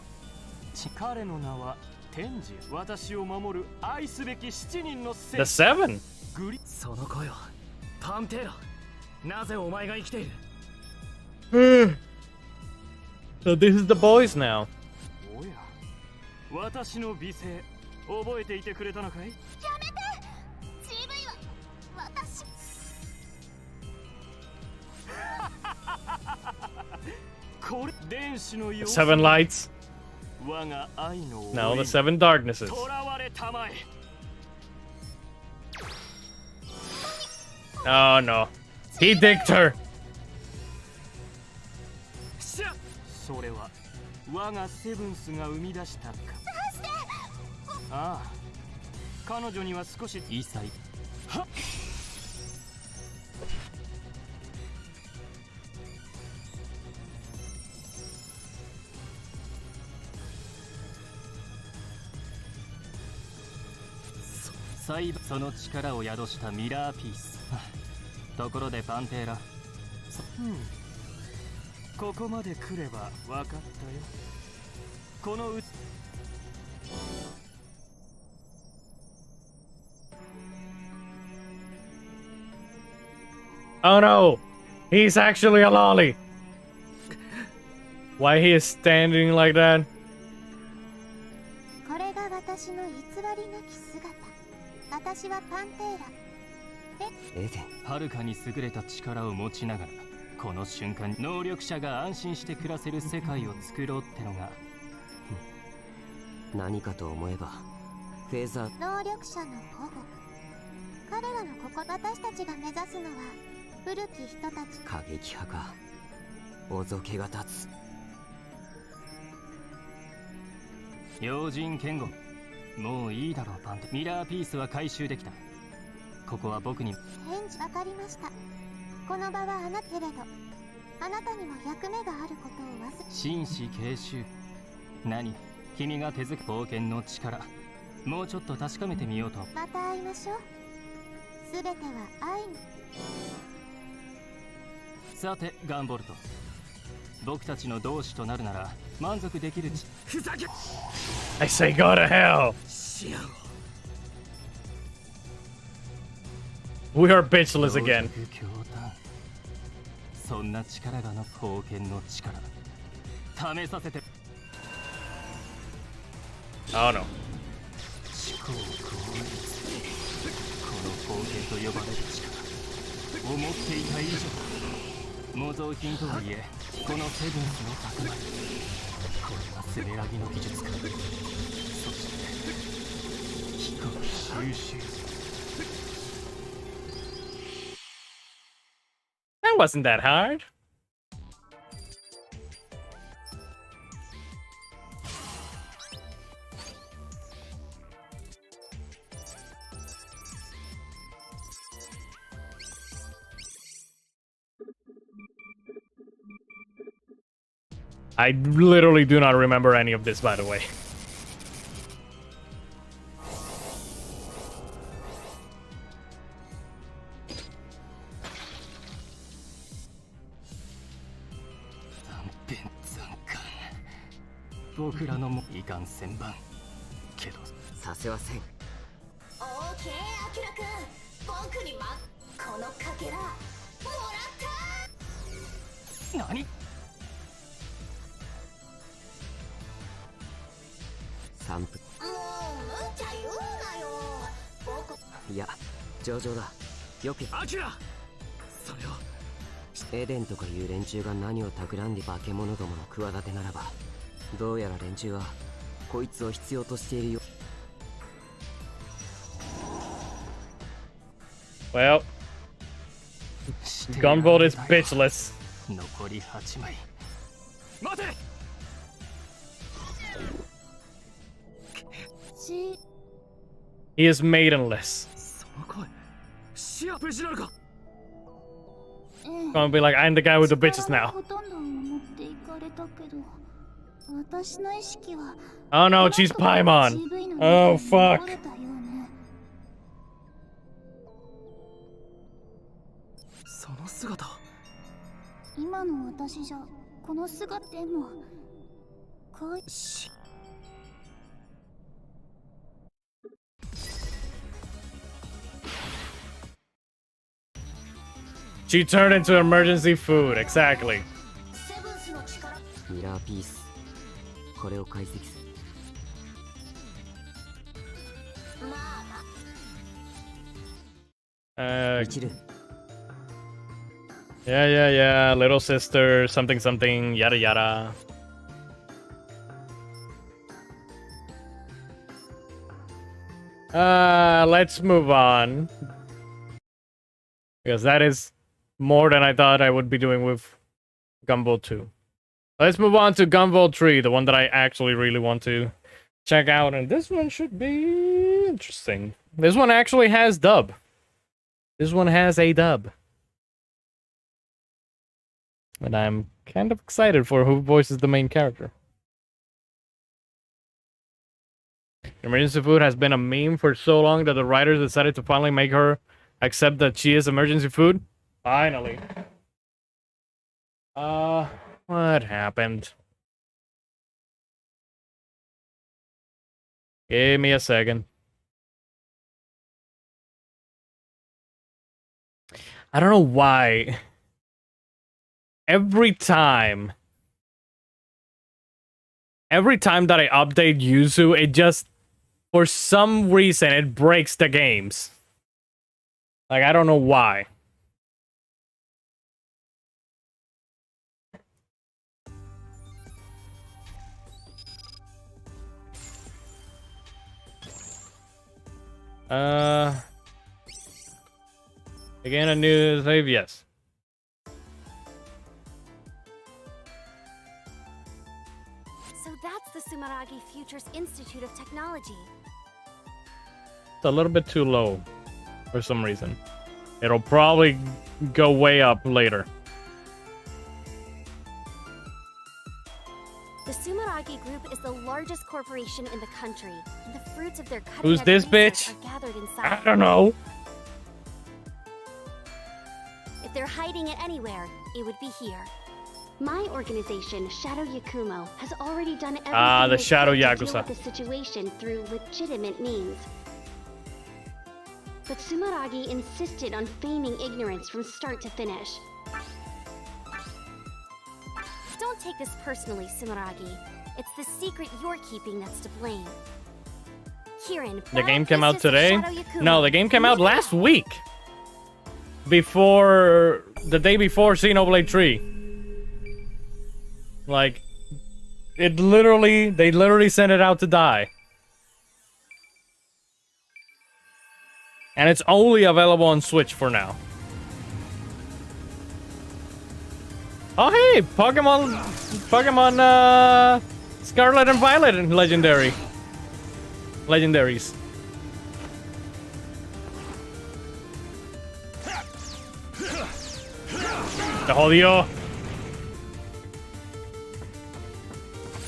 彼の名は天智私を守る愛すべき7人の The 7? グリその声はパンテーラなぜお前が生きている So this is the boys now. おや私の美声覚えていてくれたのかいやめて GV は私 これ電子のよ Seven lights. 我が愛の No, the 7 darknesses. 囚われたまえ Oh no. He dicked her. しゃそれは我がセブンスが生み出したかああ彼女には少し異彩はっその力を宿したミラーピースところでパンテーラここまで来れば分かったよこのOh no. He's actually a lolly. Why he is standing like that? これが私の偽りなき姿私はパンテーラエデンはるかに優れた力を持ちながらこの瞬間能力者が安心して暮らせる世界を作ろうってのが何かと思えばフェザー能力者の保護彼らのここ私たちが目指すのは古き人たち過激派かおぞけが立つ要人剣豪もういいだろうパンテミラーピースは回収できたここは僕に返事わかりましたこの場はあなたけれどあなたにも役目があることを忘れ紳士継襲何君が手づく冒険の力もうちょっと確かめてみようとまた会いましょうすべては愛にさてガンボルト僕たちの同志となるなら満足できるふざけ I say go to hell. We are bitchless again. そんな力がの貢献の力試させて Oh no. 思考効率この貢献と呼ばれる力思っていた以上模造品とはいえこのセブンスの高まりこれがスメラギの技術かそして機械収集 That wasn't that hard. I literally do not remember any of this, by the way. Nani? 3分もう無茶言うなよ僕いや上々だよくアキラそれをエデンとかいう連中が何を企んで化け物どもの企てならばどうやら連中はこいつを必要としているよ Well, Gunvolt is bitchless. 残り8枚待て He is maidenless. その声シア無事なのか Gonna be like, I'm the guy with the bitches now. Oh no, she's Paimon. Oh fuck. その姿今の私じゃこの姿でもこい She turned into emergency food, exactly. ミラーピースこれを解析する Yeah, yeah, yeah. Little sister, something, something, yada, yada. Let's move on. Because that is more than I thought I would be doing with Gunvolt 2. Let's move on to Gunvolt 3, the one that I actually really want to check out. And this one should be interesting. This one actually has dub. This one has a dub. And I'm kind of excited for who voices the main character. Emergency food has been a meme for so long that the writers decided to finally make her accept that she is emergency food. Finally. What happened? Give me a second. I don't know why. Every time that I update Yuzu, it just, for some reason, it breaks the games. Like, I don't know why. Again, a new save, yes. So that's the Sumeragi Futures Institute of Technology. It's a little bit too low for some reason. It'll probably go way up later. The Sumeragi Group is the largest corporation in the country, and the fruits of their Who's this bitch? are gathered inside. I don't know. If they're hiding it anywhere, it would be here. My organization, Shadow Yakumo, has already done everything the it Shadow could to Yakuza. deal with the situation through legitimate means. But Sumeragi insisted on feigning ignorance from start to finish. Don't take this personally, Sumeragi. It's the secret you're keeping that's to blame. Kirin, The game Brown came out Priestess of today? Shadow Yakumo, No, the game came out look last out. week. Before the day before Xenoblade 3. Like, they literally sent it out to die. And it's only available on Switch for now. Oh hey, Pokemon Scarlet and Violet and legendaries. Te jodió.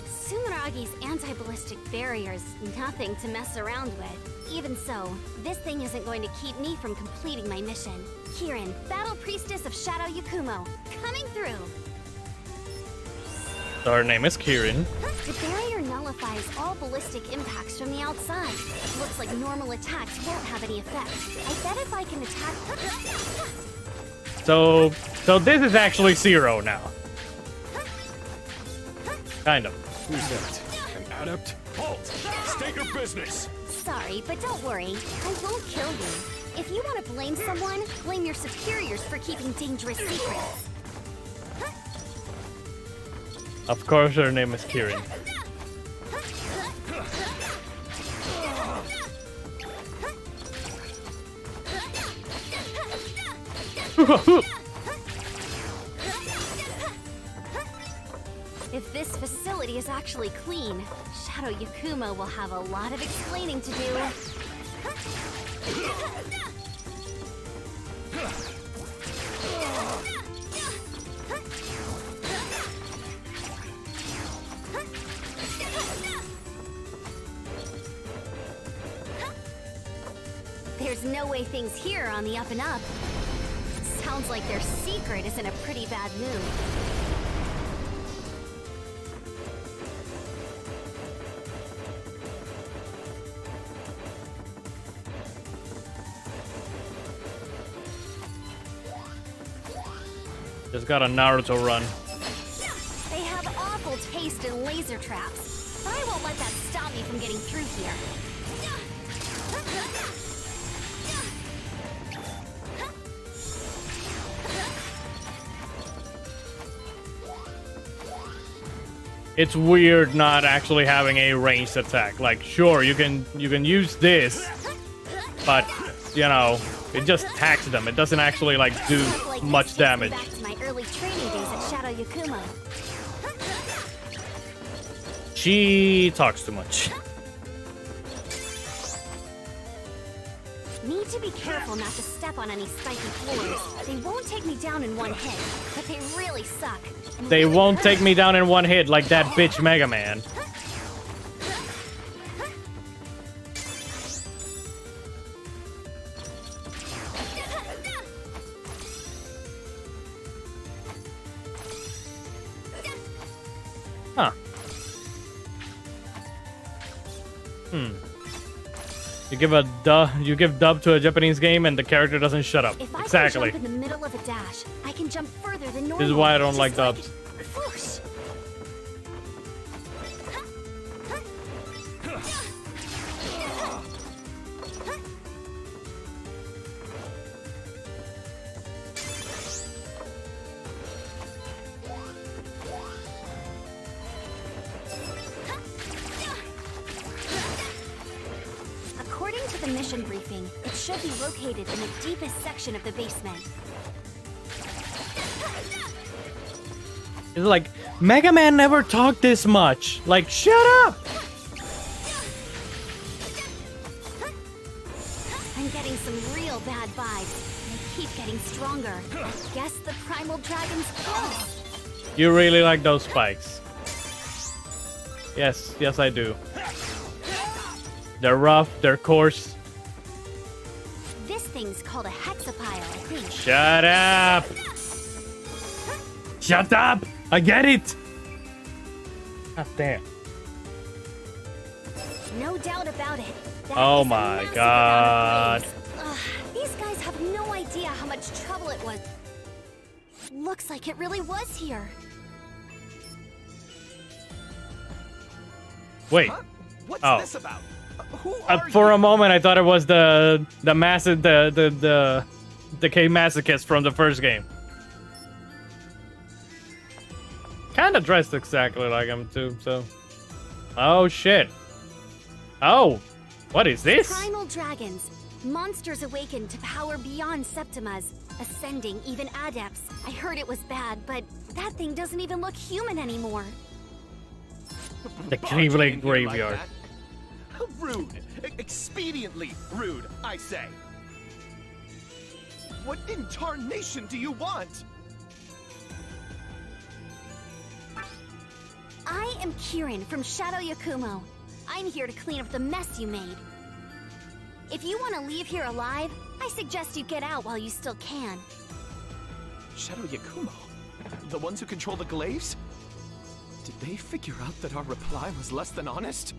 Sumeragi's anti-ballistic barrier's nothing to mess around with. Even so, this thing isn't going to keep me from completing my mission. Kirin, Battle Priestess of Shadow Yakumo, coming through! So her name is Kirin. The barrier nullifies all ballistic impacts from the outside. Looks like normal attacks won't have any effect. I bet if I can attack... So this is actually Zero now. Kind of. Who's that? An adept? Halt! State your business! Sorry, but don't worry. I won't kill you. If you want to blame someone, blame your superiors for keeping dangerous secrets. Of course her name is Kirin. If this facility is actually clean, Shadow Yakumo will have a lot of explaining to do. There's no way things here are on the up and up. Sounds like their secret is in a pretty bad mood. Just got a Naruto run. They have awful taste in laser traps, but I won't let that stop me from getting through here. It's weird not actually having a ranged attack. Like, sure, you can use this, but you know, it just attacks them. It doesn't actually like do much damage. Back to my early training days at Shadow Yakumo. She talks too much. Need to be careful not to step on any spiky floors. They won't take me down in one hit, but they really suck. And They really won't hurt. take me down in one hit like that bitch Mega Man. Huh. You give dub to a Japanese game and the character doesn't shut up. If I Exactly. can jump in the middle of a dash, I can jump further than normal. This is why I don't just like dubs. Whoosh. According to the mission briefing, it should be located in the deepest section of the basement. It's like, Mega Man never talked this much. Like, shut up! I'm getting some real bad vibes. They keep getting stronger. I guess the primal dragon's close. You really like those spikes. Yes, yes I do. They're rough, they're coarse. This thing's called a hexapile, I think. Shut up! Shut up! I get it! God damn. No doubt about it. That Oh is a my massive God. amount of flames. Ugh, these guys have no idea how much trouble it was. Looks like it really was here. Wait. What's Oh. this about? Who are For you? a moment I thought it was the cave masochist from the first game. kind of dressed exactly like him too, so. Oh shit. Oh, what is this? Primal dragons. Monsters awakened to power beyond Septimas, ascending even adepts. I heard it was bad, but that thing doesn't even look human anymore. The Cleveland Graveyard. How rude. Expediently rude, I say. What in tarnation do you want? I am Kieran from Shadow Yakumo. I'm here to clean up the mess you made. If you want to leave here alive, I suggest you get out while you still can. Shadow Yakumo? The ones who control the glaives? Did they figure out that our reply was less than honest?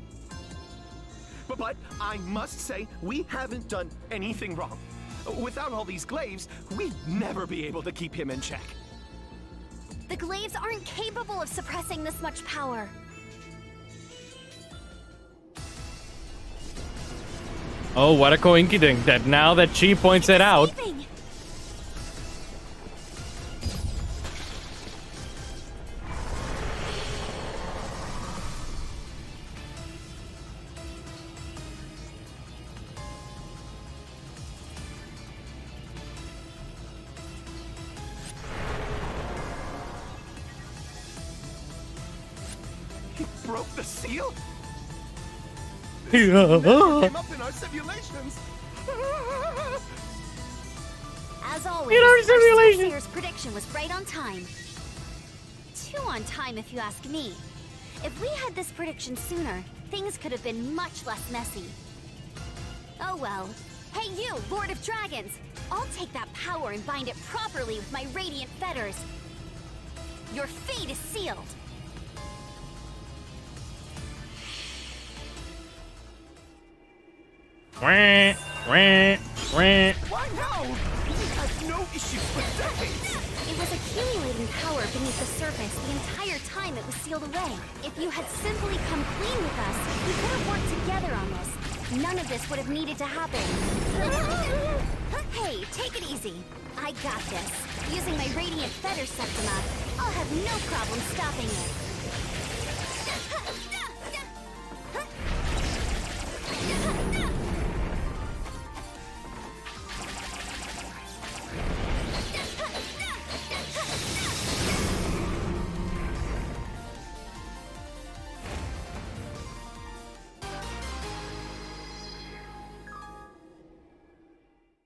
But I must say, we haven't done anything wrong. Without all these glaives, we'd never be able to keep him in check. The glaives aren't capable of suppressing this much power. Oh, what a coincidence that now that she points it out. Sleeping. He broke the seal? Yeah. Came up in our simulations. As always, In our our simulation. Soothsayer's prediction was right on time. Too on time, if you ask me. If we had this prediction sooner, things could have been much less messy. Oh well. Hey you, Lord of Dragons! I'll take that power and bind it properly with my radiant fetters. Your fate is sealed. Wah, wah, wah. Why now? He has no issues with decades. It was accumulating power beneath the surface the entire time it was sealed away. If you had simply come clean with us, we could have worked together on this. None of this would have needed to happen. Hey, take it easy. I got this. Using my radiant feather Septima, I'll have no problem stopping it.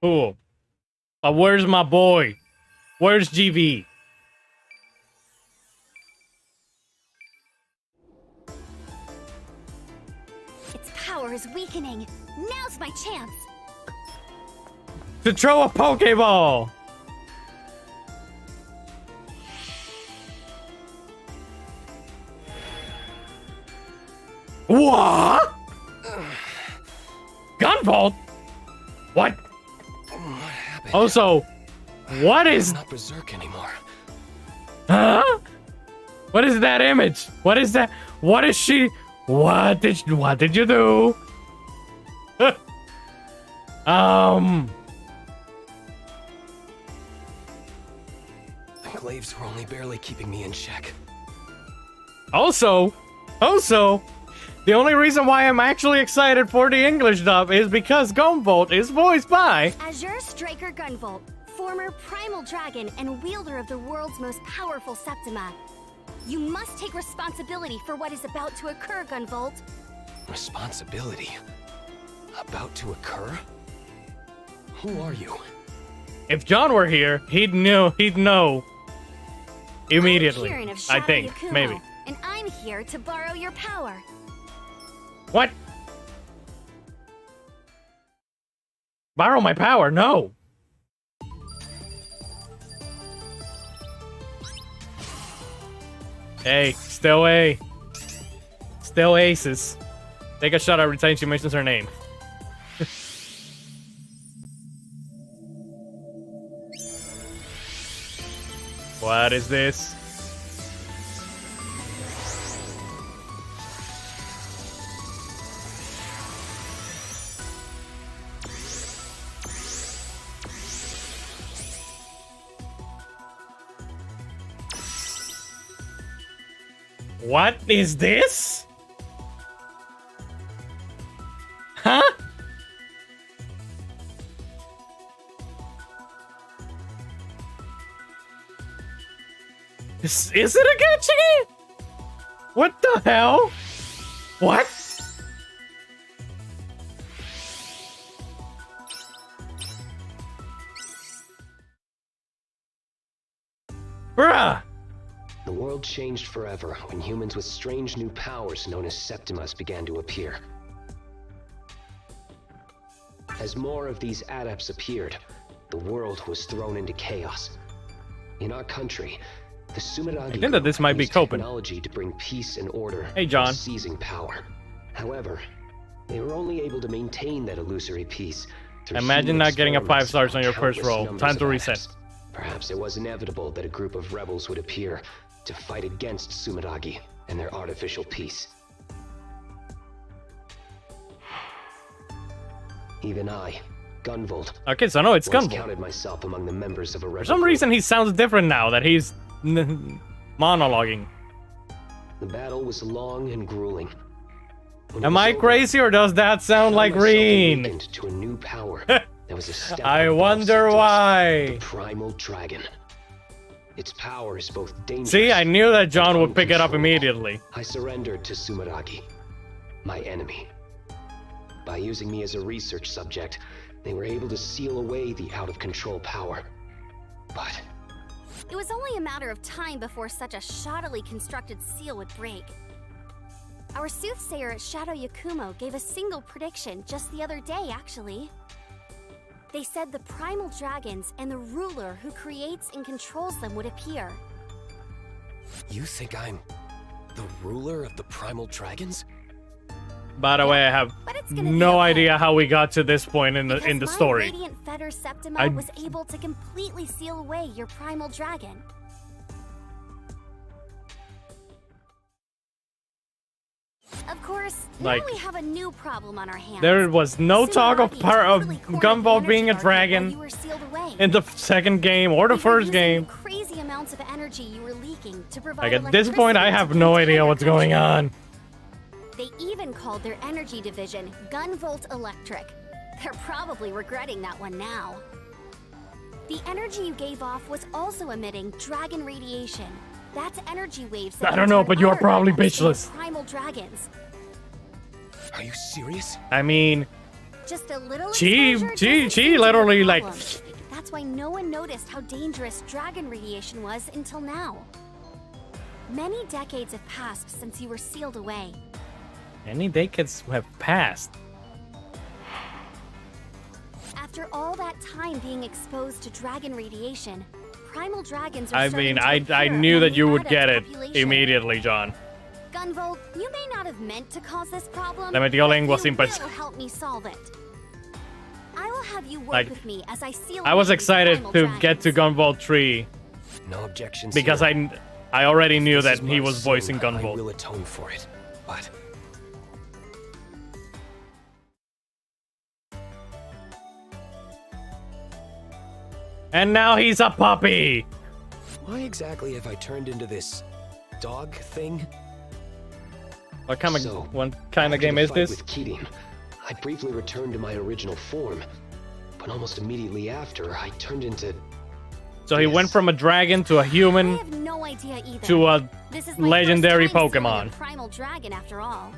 Cool. Where's my boy? Where's GV? Its power is weakening. Now's my chance. To throw a Pokeball! What? Gunvolt? What? What happened? Also, what is... I'm not berserk anymore. Huh? What is that image? What is that? What is she? What did you do? The glaives were only barely keeping me in check. Also, the only reason why I'm actually excited for the English dub is because Gunvolt is voiced by Azure Striker Gunvolt, former primal dragon and wielder of the world's most powerful Septima. You must take responsibility for what is about to occur, Gunvolt. Responsibility? About to occur? Who are you? If John were here, he'd know immediately. I'm Kieran of I Shadow think, Yakumo, maybe. and I'm here to borrow your power. What? Borrow my power? No. Hey, still A. Still aces. Take a shot every time she mentions her name. What is this? What is this? Huh? Is it a Getsugi? What the hell? What? Bruh! The world changed forever when humans with strange new powers known as Septimas began to appear. As more of these adepts appeared, the world was thrown into chaos. In our country, the Sumeragi I think that this might be used Copen. technology to bring peace and order, Hey, John. while seizing power. However, they were only able to maintain that illusory peace through Imagine human not getting a 5 experiments stars on your first countless roll. numbers Time to of reset. adepts. Perhaps it was inevitable that a group of rebels would appear to fight against Sumeragi and their artificial peace. Even I, Gunvolt, Okay, so no, it's once Gunvolt. counted myself among the members of a rebel For some group. reason, he sounds different now that he's monologuing. The battle was long and grueling. When it Am was I over, crazy or does that sound like found myself Reen? awakened to a new power that was a step I above wonder Septimus, why. the Primal Dragon. Its power is both dangerous. See, I knew that John and would pick it up uncontrollable. immediately. I surrendered to Sumeragi, my enemy. By using me as a research subject, they were able to seal away the out-of-control power. But It was only a matter of time before such a shoddily constructed seal would break. Our soothsayer at Shadow Yakumo gave a single prediction just the other day, actually. They said the primal dragons and the ruler who creates and controls them would appear. You think I'm the ruler of the primal dragons? By the way, I have But it's gonna be no okay. idea how we got to this point in the Because story. my Radiant Fetter Septima I- was able to completely seal away your primal dragon. Of course, Like, now we have a new problem on our hands. There was no talk of Sumeragi totally cornered Gunvolt the being a energy market while dragon you were sealed away. in the second game or the You were first using game. the crazy amounts of energy you were leaking to provide Like at this point, I electricity have to the no idea entire what's going country. on. They even called their energy division Gunvolt Electric. They're probably regretting that one now. The energy you gave off was also emitting dragon radiation. That's energy waves that I don't know, can turn but you are other probably adepts into bitchless. primal dragons. Are you serious? I mean, Just a little She- exposure she- doesn't she seem to be a literally, like- problem. That's why no one noticed how dangerous dragon radiation was until now. Many decades have passed since you were sealed away. any decades have passed. After all that time being exposed to dragon radiation, primal dragons are I starting mean, to I appear knew among that the you would adept get it population. immediately, John. Gunvolt, you may not have meant to cause this problem, La metió but lengua you sin will pensar. help me solve it. I will have you work Like, with me as I seal I was away these excited primal to get to dragons. Gunvolt 3 No objections. because here. I already knew This that is he my was sin. voicing I Gunvolt. will atone for it. But And now he's a puppy. why exactly have I turned into this dog thing? What kind of So, game after is the fight this? With Kirin, I briefly returned to my original form, but almost immediately after, I turned into So he went Yes. from a dragon to a I human have no idea either. to a This is my legendary first time seeing Pokemon. a primal dragon after all.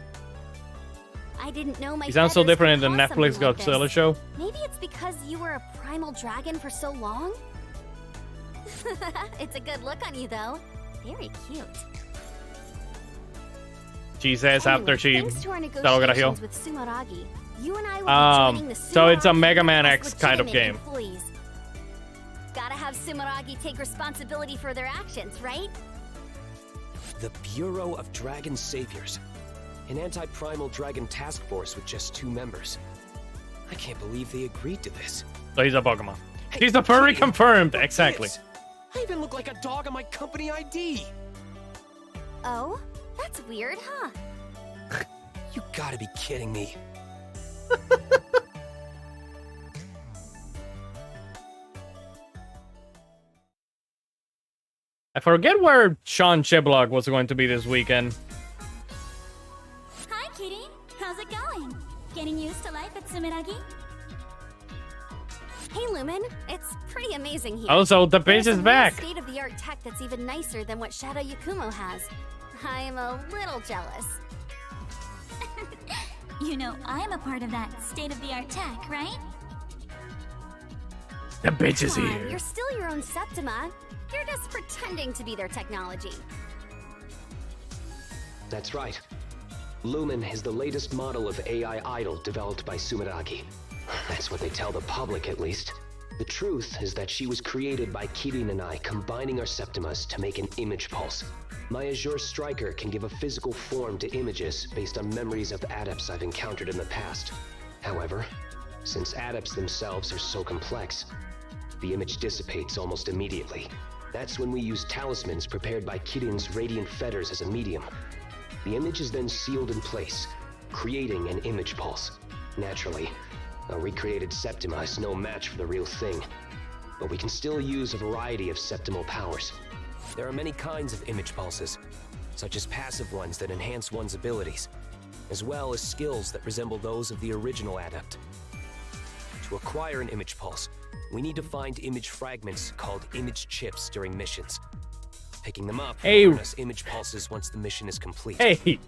I didn't know my He sounds so feathers different in could the cause Netflix something like Godzilla this. show. Maybe it's because you were a primal dragon for so long? It's a good look on you though. Very cute. She says after Anyway, she thanks to our Galgarahill. negotiations with Sumeragi, you and I will be joining the So it's a Sumeragi Mega Man as X kind of legitimate game. employees. Gotta have Sumeragi take responsibility for their actions, right? The Bureau of Dragon Saviors. An anti-primal dragon task force with just 2 members. I can't believe they agreed to this. So he's a Pokemon. Hey, He's a furry Kirin, confirmed, look at exactly. this. I even look like a dog on my company ID. Oh, that's weird, huh? You gotta be kidding me. I forget where Sean Chiblock was going to be this weekend. Hi, Kitty. How's it going? Getting used to life at Sumeragi? Hey, Lumen. It's pretty amazing here. Also, the bitch There's is some back. real state-of-the-art tech that's even nicer than what Shadow Yakumo has. I'm a little jealous. You know, I'm a part of that state-of-the-art tech, right? The bitch is Come on, here. you're still your own Septima. You're just pretending to be their technology. That's right. Lumen is the latest model of AI idol developed by Sumeragi. That's what they tell the public, at least. The truth is that she was created by Kirin and I combining our Septimas to make an image pulse. My Azure Striker can give a physical form to images based on memories of adepts I've encountered in the past. However, since adepts themselves are so complex, the image dissipates almost immediately. That's when we use talismans prepared by Kirin's radiant fetters as a medium. The image is then sealed in place, creating an image pulse. Naturally, a recreated Septima is no match for the real thing, but we can still use a variety of septimal powers. There are many kinds of image pulses, such as passive ones that enhance one's abilities, as well as skills that resemble those of the original adept. To acquire an image pulse, we need to find image fragments called image chips during missions. Picking them up will earn us image pulses once the mission is complete. Hey!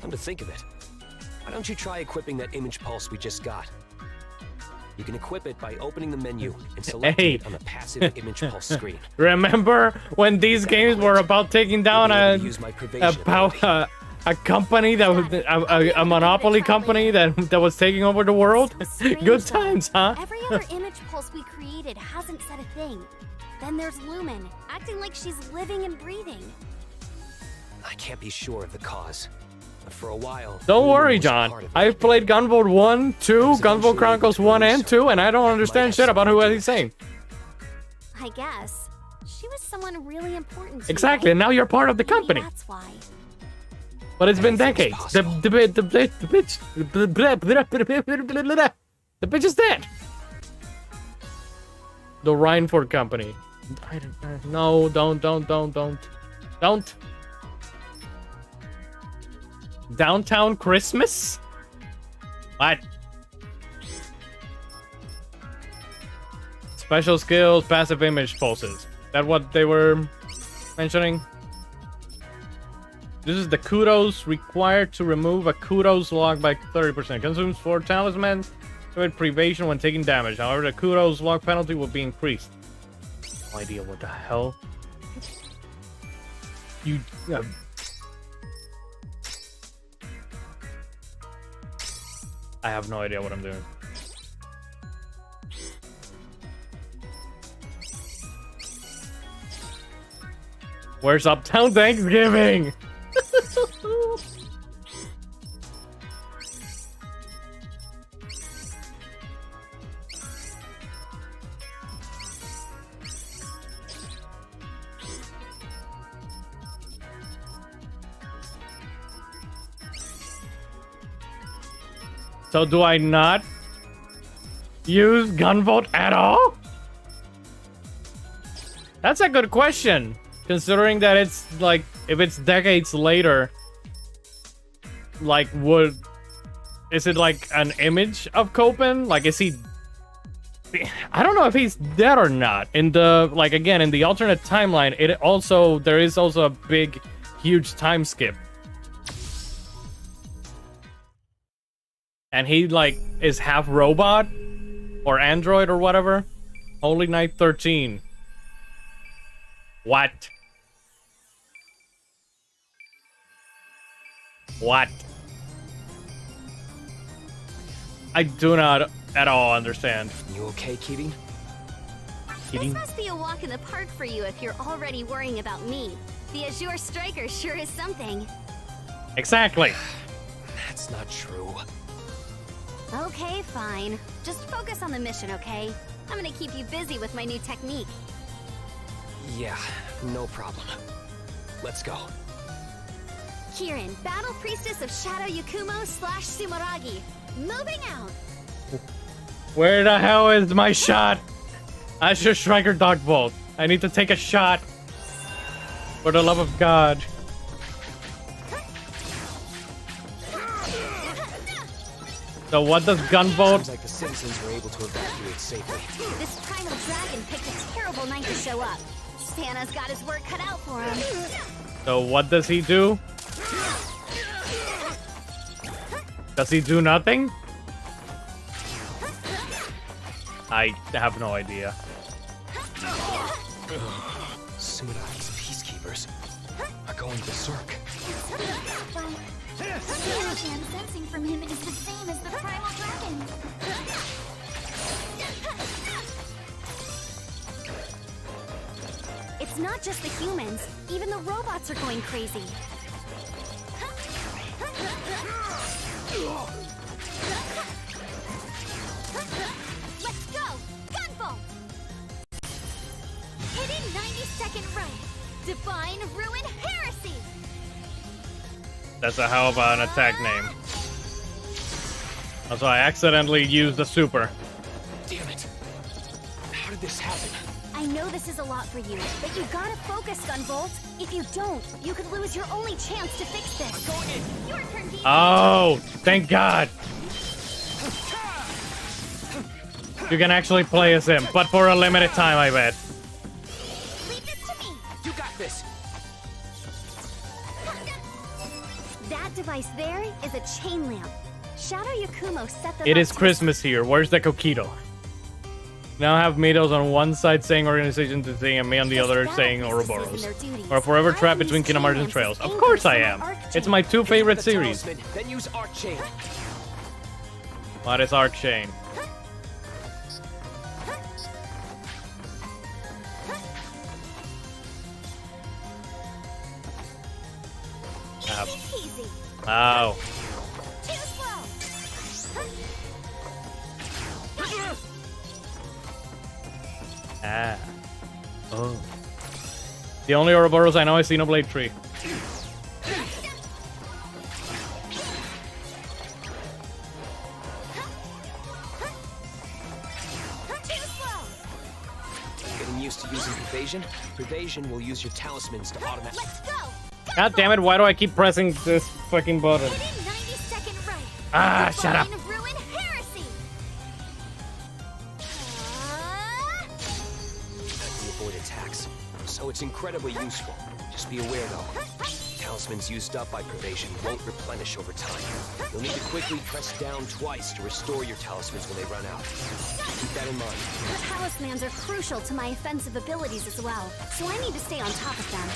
Come to think of it, why don't you try equipping that image pulse we just got? You can equip it by opening the menu and selecting it on the passive image pulse screen. Remember when these games were about taking down a company that was a monopoly company that was taking over the world? Good times, huh? Every other image pulse we created hasn't said a thing. Then there's Lumen, acting like she's living and breathing. I can't be sure of the cause. But for a while, Don't worry, John. I've played Gunvolt 1, 2, Gunvolt Chronicles 1 and 2, and I don't understand shit about who he's saying. I guess. She was someone really important to Exactly, me, and now you're part of the Maybe company. That's why. But it's been decades. The bitch is dead. The Rhineford Company. No, don't. Downtown Christmas? What? Special skills, passive image pulses. That what they were mentioning? This is the kudos required to remove a kudos log by 30%. Consumes 4 talismans. With privation when taking damage. However, the kudos log penalty will be increased. No idea what the hell. You. I have no idea what I'm doing. Where's Uptown Thanksgiving? So do I not use Gunvolt at all? That's a good question, considering that it's like, if it's decades later, like, is it like an image of Copen? Like, is he, I don't know if he's dead or not. In the, like, again, in the alternate timeline, there is also a big, huge time skip. And he, like, is half robot or android or whatever. Holy Night 13. What? What? I do not at all understand. You okay, Kirin? This must be a walk in the park for you if you're already worrying about me. The Azure Striker sure is something. Exactly. That's not true. Okay, fine. Just focus on the mission, okay? I'm gonna keep you busy with my new technique. Yeah, no problem. Let's go. Kirin, Battle Priestess of Shadow Yakumo / Sumeragi. Moving out! Where the hell is my shot? Azure Striker Dark Bolt. I need to take a shot. For the love of God. So what does Gunvolt? Seems like the citizens were able to evacuate safely. This primal dragon picked a terrible night to show up. Santa's got his work cut out for him. So what does he do? Does he do nothing? I have no idea. Sumeraki's peacekeepers are going berserk. The energy I'm sensing from him is the same as the primal dragon. It's not just the humans. Even the robots are going crazy. Let's go! Gunvolt! Hidden 90-second right. Divine Ruin Heresy! That's a hell of an attack name. Also, I accidentally used the super. Damn it. How did this happen? I know this is a lot for you, but you gotta focus, Gunvolt. If you don't, you could lose your only chance to fix this. Going in. Your turn, Dean. Oh, thank God. You can actually play as him, but for a limited time, I bet. Leave this to me. You got this. That device there is a chain lamp. Shadow Yakumo set them It up is to- Christmas here. Where's the coquito? Now have Mitos on one side saying organization to thing and me on the other saying Ouroboros. Or forever trapped between Kingdom Hearts and Trails. Of course I am. It's my two favorite The series. talisman, then use Arc Chain. What is Arc Chain? Easy peasy. Ow. Too slow. Ah. Oh. The only Ouroboros I know is Xenoblade 3. Too slow. Getting used to using Prevasion? Prevasion will use your talismans to automate. Let's go. God damn it, why do I keep pressing this fucking button? Hidden 90-second right. Ah, shut up. Divine Ruin Heresy. To avoid attacks, so it's incredibly useful. Just be aware though, talismans used up by Prevasion won't replenish over time. You'll need to quickly press down twice to restore your talismans when they run out. Keep that in mind. The talismans are crucial to my offensive abilities as well, so I need to stay on top of them.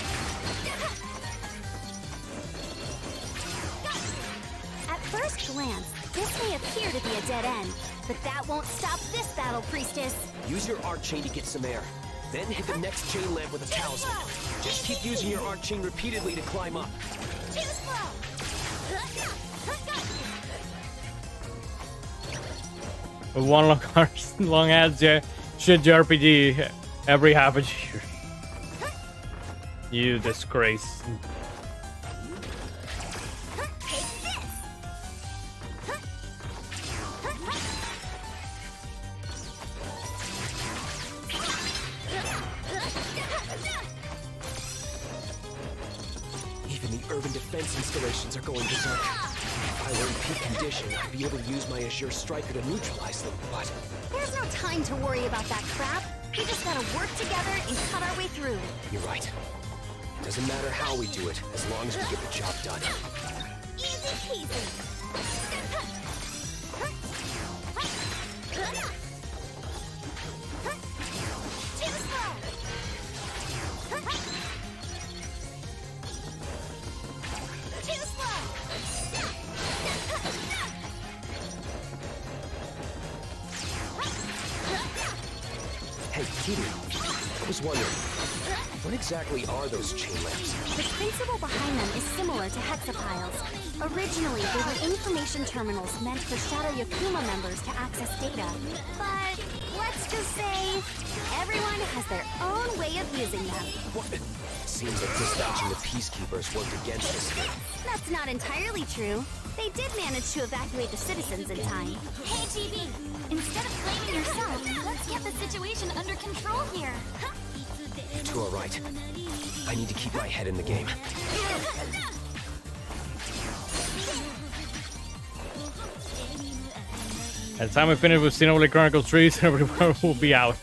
At first glance, this may appear to be a dead end, but that won't stop this battle, Priestess. Use your Arc Chain to get some air. Then hit the next chain lamp with a talisman. Just keep using your Arc Chain repeatedly to climb up. Too slow. With one long ass shit JRPG every half a year. You disgrace. Take this. Even the urban defense installations are going berserk. If I were in peak condition, I'd be able to use my Azure Striker to neutralize them, but There's no time to worry about that crap. We just gotta work together and cut our way through. you're right. Doesn't matter how we do it, as long as we get the job done. Easy peasy. Too slow. Too slow. Hey, Kitty, I was wondering, what exactly are those chain lamps? The principle behind them is similar to hexapiles. Originally, they were information terminals meant for Shadow Yakuma members to access data. But let's just say everyone has their own way of using them. What? Seems like dispatching the peacekeepers worked against us here. That's not entirely true. They did manage to evacuate the citizens in time. Hey, GB, instead of blaming yourself, let's get the situation under control here. You're too alright. I need to keep my head in the game. At the time we finish with Xenoblade Chronicles 3, everyone will be out.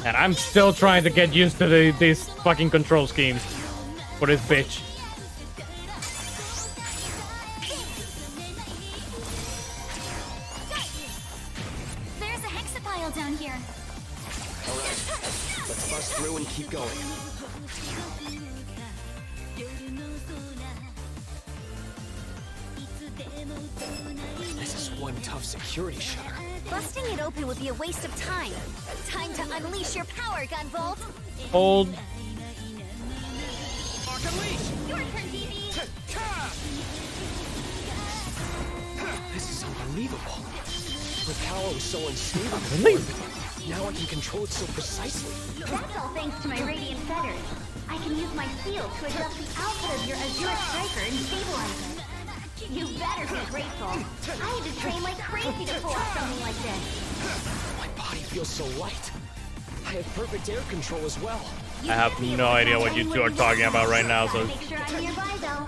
And I'm still trying to get used to these fucking control schemes for this bitch. There's a hexapile down here. Alright, let's bust through and keep going. This is one tough security shutter. Busting it open would be a waste of time. Time to unleash your power, Gunvolt. Hold. Your turn, DB. This is unbelievable. The power was so unstable. Now I can control it so precisely. That's all thanks to my radiant feathers. I can use my field to adjust the output of your Azure striker and stabilize it. You better be grateful. I had to train like crazy to pull off something like this. My body feels so light. I have perfect air control as well. I have no idea what you two are talking about right now, so... Make sure I'm nearby, though.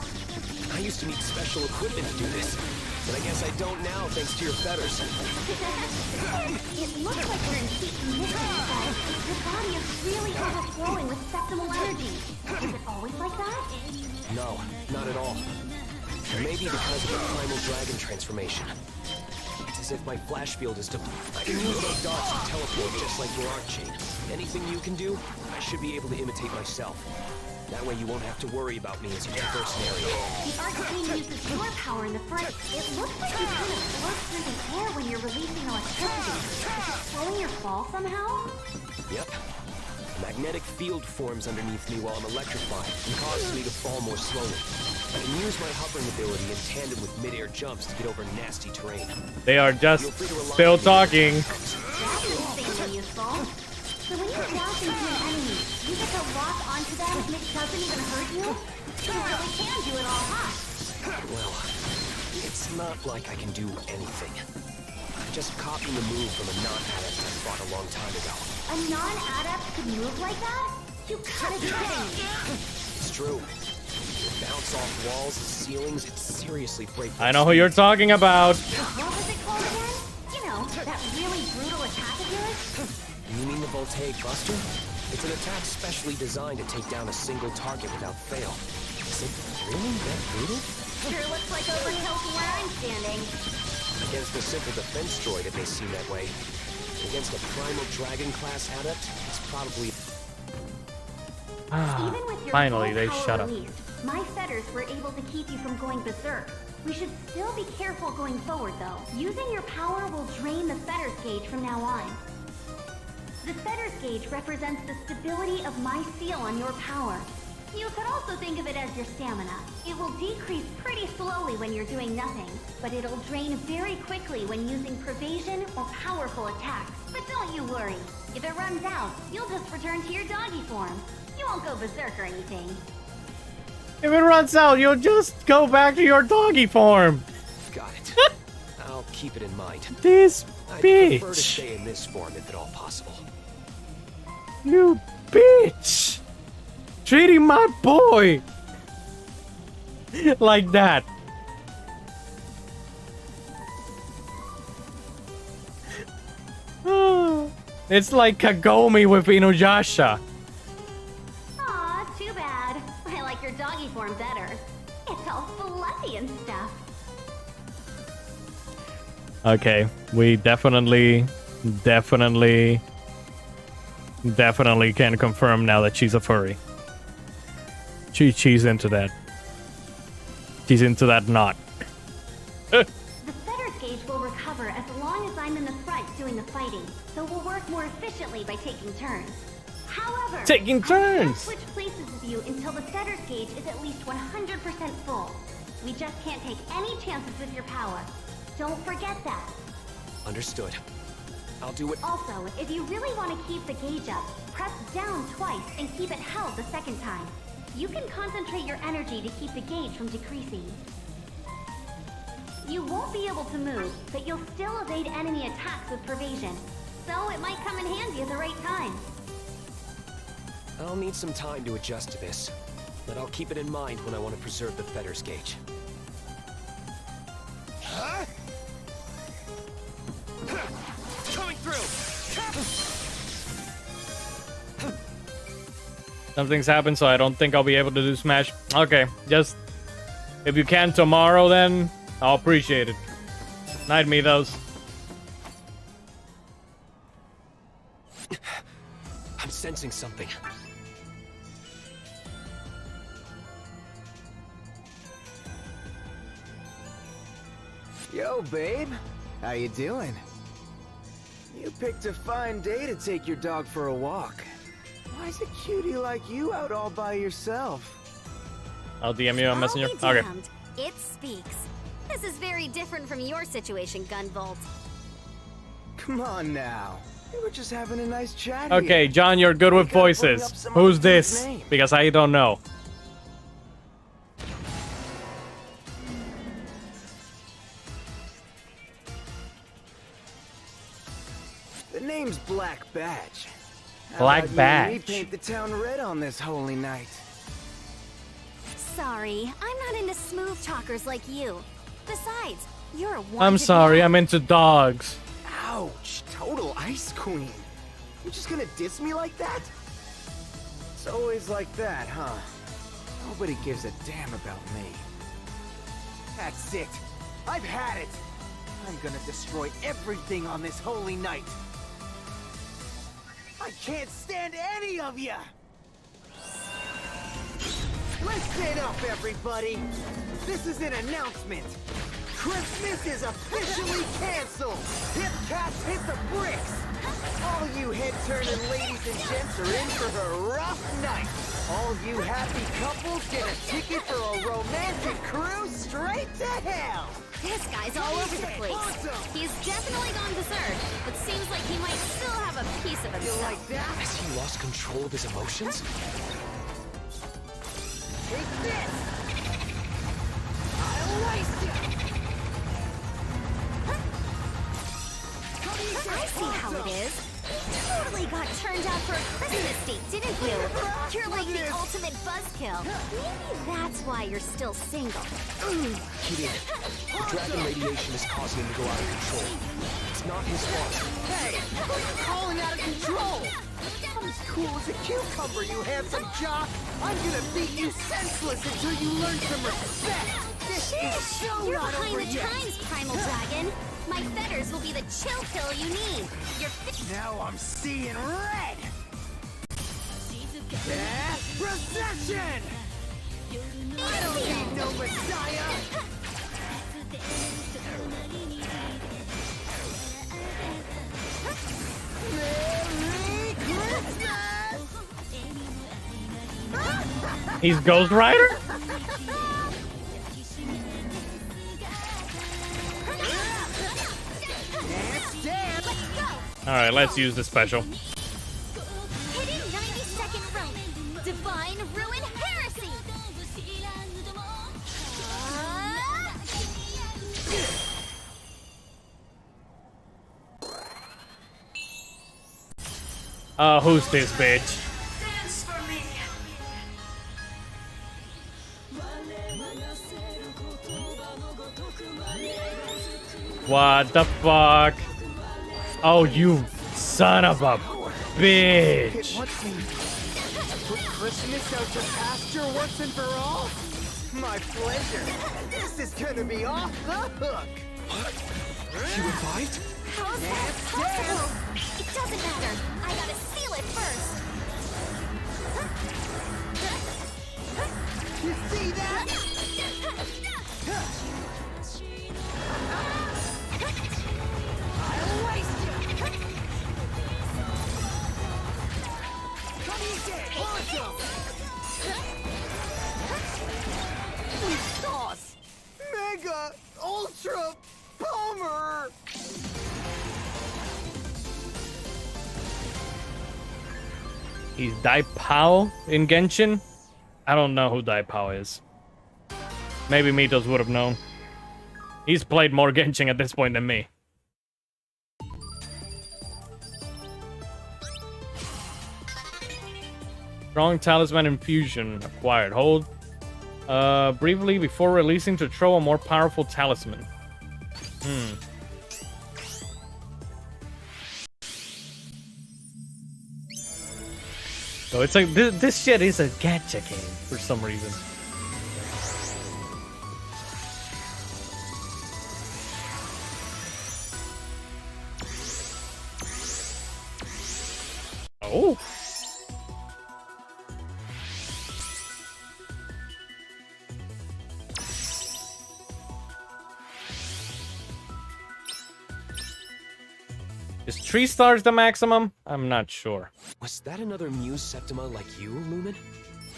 I used to need special equipment to do this, but I guess I don't now thanks to your feathers. It looks like we're in peak conditions, but your body is really overflowing with septimal energy. Is it always like that? No, not at all. Maybe because of the primal dragon transformation. It's as if my flash field is deployed. I can use those dots to teleport just like your arc chain. Anything you can do, I should be able to imitate myself. That way you won't have to worry about me as you prefer scenario. The arc chain uses your power in the front. It looks like you kind of float through the air when you're releasing electricity. Is it slowing your fall somehow? Yep. A magnetic field forms underneath me while I'm electrified and causes me to fall more slowly. I can use my hovering ability in tandem with mid-air jumps to get over nasty terrain. They are just still talking. That's insanely useful. So when you dash into an enemy, you get to lock onto them and it doesn't even hurt you? You really can do it all, huh? Well, it's not like I can do anything. I'm just copying the move from a non-adept I fought a long time ago. A non-adept could move like that? You gotta be kidding me. It's true. You bounce off walls and ceilings and seriously break. I know who you're talking about. What was it called again? You know, that really brutal attack of yours? You mean the Voltaic Buster? It's an attack specially designed to take down a single target without fail. Is it really that brutal? Sure looks like overkill from where I'm standing. Against a simple defense droid, it may seem that way. Against a primal dragon class adept, it's probably... Even with your Finally, full they power shut up. released, my feathers were able to keep you from going berserk. We should still be careful going forward, though. Using your power will drain the feathers gauge from now on. The feathers gauge represents the stability of my seal on your power. You could also think of it as your stamina. It will decrease pretty slowly when you're doing nothing, but it'll drain very quickly when using pervasion or powerful attacks. But don't you worry. If it runs out, you'll just return to your doggy form. You won't go berserk or anything. If it runs out, you'll just go back to your doggy form. Got it. I'll keep it in mind. This I'd prefer to bitch. stay in this form if at all possible. You bitch. Treating my boy like that. It's like Kagome with Inuyasha. Aw, too bad. I like your doggy form better. It's all fluffy and stuff. Okay, we definitely can confirm now that she's a furry. She's into that. She's into that knot. The feathers gauge will recover as long as I'm in the front doing the fighting, so we'll work more efficiently by taking turns. However, Taking I turns! can't switch places with you until the feathers gauge is at least 100% full. We just can't take any chances with your power. Don't forget that. Understood. I'll do it. Also, if you really want to keep the gauge up, press down twice and keep it held the second time. You can concentrate your energy to keep the gauge from decreasing. You won't be able to move, but you'll still evade enemy attacks with pervasion. So it might come in handy at the right time. I'll need some time to adjust to this, but I'll keep it in mind when I want to preserve the fetters gauge. Huh? Coming through! Something's happened, so I don't think I'll be able to do Smash. Okay, just if you can tomorrow, then I'll appreciate it. Night, me those. I'm sensing something. Yo, babe. How you doing? You picked a fine day to take your dog for a walk. Why's a cutie like you out all by yourself? I'll DM you on Messenger. I'll be Okay. damned. It speaks. This is very different from your situation, Gunvolt. Come on now. We were just having a nice chat Okay, here. John, you're good with You gotta put me up voices. some Who's other dude's this? name. Because I don't know. The name's Black Badge. How Black about you and me Badge. paint the town red on this holy night. Sorry, I'm not into smooth talkers like you. Besides, you're a I'm wanted sorry, man. I'm into dogs. Ouch! Total ice queen. You're just gonna diss me like that? It's always like that, huh? Nobody gives a damn about me. That's it. I've had it. I'm gonna destroy everything on this holy night. I can't stand any of you! Listen up, everybody! This is an announcement! Christmas is officially canceled! Hip cats hit the bricks! All you head-turning ladies and gents are in for a rough night! All you happy couples get a ticket for a romantic cruise straight to hell! This guy's all over the place. Awesome. He's definitely gone berserk, but seems like he might still have a piece of You himself. like that? Has he lost control of his emotions? Take this! I'll waste you! I see how it is. Totally got turned out for a Christmas date, didn't you? You're like the ultimate buzzkill. Maybe that's why you're still single. Gideon, the dragon radiation is causing him to go out of control. It's not his fault. Hey! You're calling out of control! I'm as cool as a cucumber, you handsome jock! I'm gonna beat you senseless until you learn some respect! This is so You're not behind over the yet! times, Primal Dragon. My fetters will be the chill pill you need. You're Now I'm seeing red! Yeah? Procession! I don't need no messiah! Merry Christmas! He's Ghost Rider? Alright, let's use the special. hitting 90-second rope. Divine Ruin Heresy. Who's this bitch? What the fuck? Oh, you son of a bitch. It wants me to put Christmas out to pasture once and for all? My pleasure. This is gonna be off the hook. You revived? How's that possible? It doesn't matter. I gotta seal it first. You see that? I'll waste you. Come easy. Awesome. Toss. Mega Ultra Bomber. He's Dai Pao in Genshin? I don't know who Daipao is. Maybe Mitos would have known. He's played more Genshin at this point than me. Strong Talisman Infusion acquired. Hold briefly before releasing to throw a more powerful talisman. So it's like this shit is a gacha game for some reason. Oh. Is 3 stars the maximum? I'm not sure. Was that another Muse Septima like you, Lumen?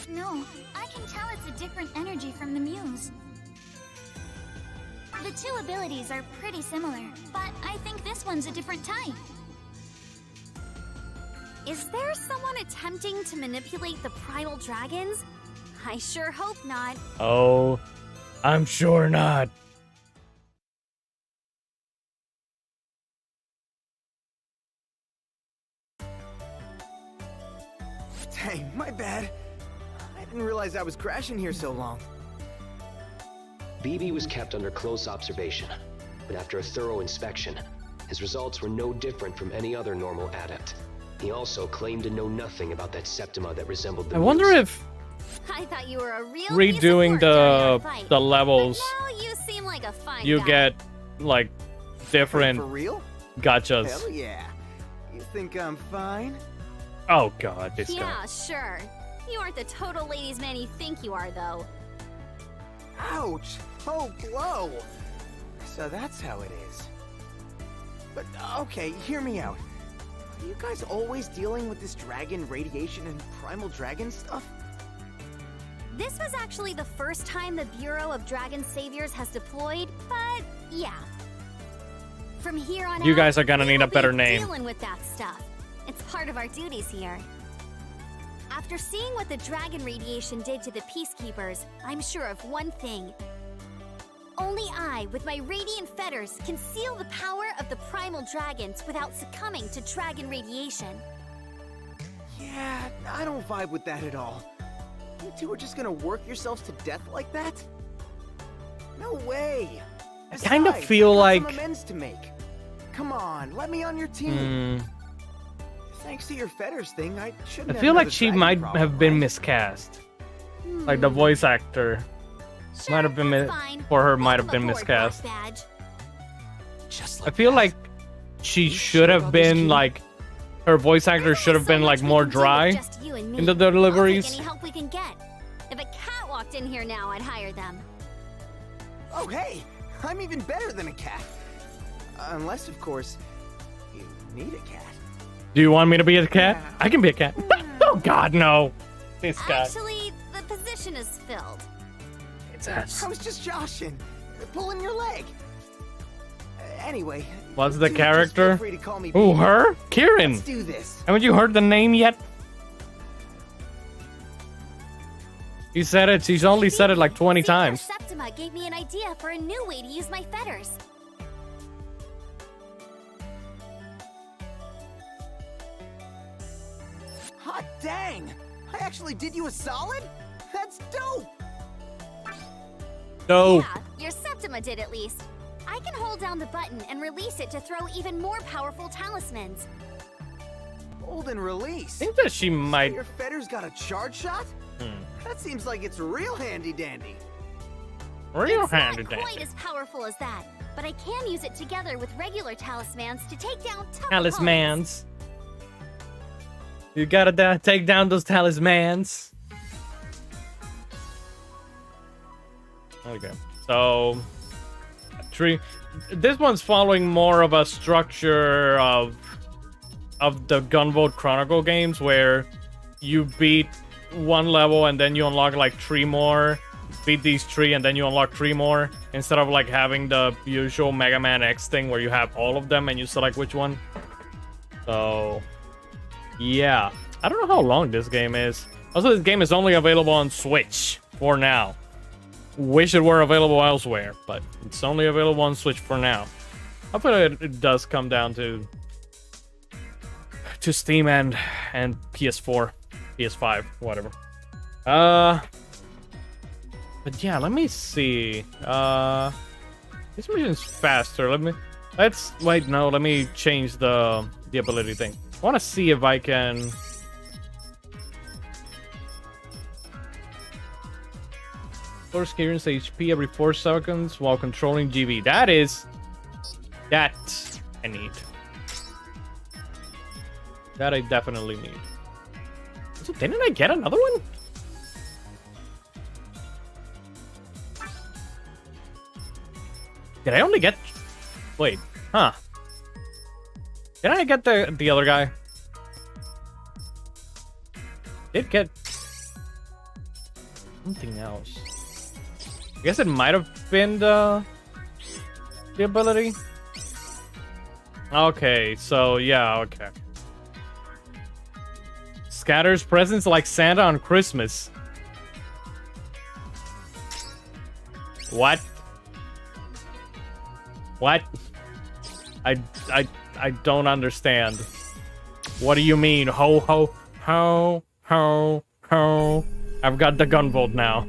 No, I can tell it's a different energy from the Muse. The two abilities are pretty similar, but I think this one's a different type. Is there someone attempting to manipulate the primal dragons? I sure hope not. Oh, I'm sure not. Dang, my bad. I didn't realize I was crashing here so long. BB was kept under close observation, but after a thorough inspection, his results were no different from any other normal adept. He also claimed to know nothing about that Septima that resembled the I wonder Muse. if I thought you were a real redoing the levels, but now you seem like a fine you guy. get like different For real? gachas. Hell yeah. You think I'm fine? Oh god, this Yeah, guy. sure. You aren't the total ladies' man you think you are, though. Ouch! Oh, blow! So that's how it is. But, okay, hear me out. Are you guys always dealing with this dragon radiation and primal dragon stuff? This was actually the first time the Bureau of Dragon Saviors has deployed, but yeah. From here on You out, guys are gonna we need will a better be name. Dealing with that stuff. It's part of our duties here. After seeing what the dragon radiation did to the Peacekeepers, I'm sure of one thing. Only I, with my radiant fetters, can seal the power of the primal dragons without succumbing to dragon radiation. Yeah, I don't vibe with that at all. You two are just gonna work yourselves to death like that? No way! I kind of Besides, feel I got like some amends to make. Come on, let me on your team. Thanks to your fetters thing, I shouldn't I have feel like another she dragon might problem, have been right? miscast. Like the voice actor Sure, might have been that's fine. for her might have Welcome been aboard, miscast. Black Badge. Just I like feel that. like she should sure have about this, been Kitty? like her voice actor There's should only have so been much like we more can do with dry just you and me. in the I'll take deliveries. any help we can get. If a cat walked in here now, I'd hire them. Oh, hey! I'm even better than a cat. Unless, of course, you need a cat. Do you want me to be a cat? Yeah. I can be a cat. Oh god, no. This guy. Actually, the position is filled. It's us. I was just joshing, pulling your leg. Anyway, What's you the two just character? feel free to call me Ooh, BB. her? Kieran. Let's do this. Haven't you heard the name yet? She said it. She's only said it like 20 Seeing times. your Septima gave me an idea for a new way to use my fetters. Hot dang! I actually did you a solid? That's dope! No. Yeah, your Septima did at least. I can hold down the button and release it to throw even more powerful talismans. Hold and release. I think that she might. Your fetter's got a charge shot? That seems like it's real handy dandy. Real It's handy not quite dandy. as powerful as that, but I can use it together with regular talismans to take down tough opponents. Talismans. You gotta take down those talismans. Okay, so tree. This one's following more of a structure of the Gunvolt Chronicle games, where you beat one level and then you unlock like 3 more. Beat these 3 and then you unlock 3 more, instead of like having the usual Mega Man X thing where you have all of them and you select which one. So yeah, I don't know how long this game is. Also, this game is only available on Switch for now. Wish it were available elsewhere, but it's only available on Switch for now. Hopefully it does come down to Steam and PS4, PS5, whatever. But yeah, let me see. This mission's faster. Let's wait. No, let me change the ability thing. I want to see if I can. First experience HP every 4 seconds while controlling GB. That I need. That I definitely need. So didn't I get another one? Did I only get... Wait, huh. Did I get the other guy? Did get... something else. I guess it might have been the ability. Okay, so yeah, okay. Scatters presents like Santa on Christmas. What? What? I don't understand. What do you mean? Ho ho ho ho ho. I've got the Gunvolt now.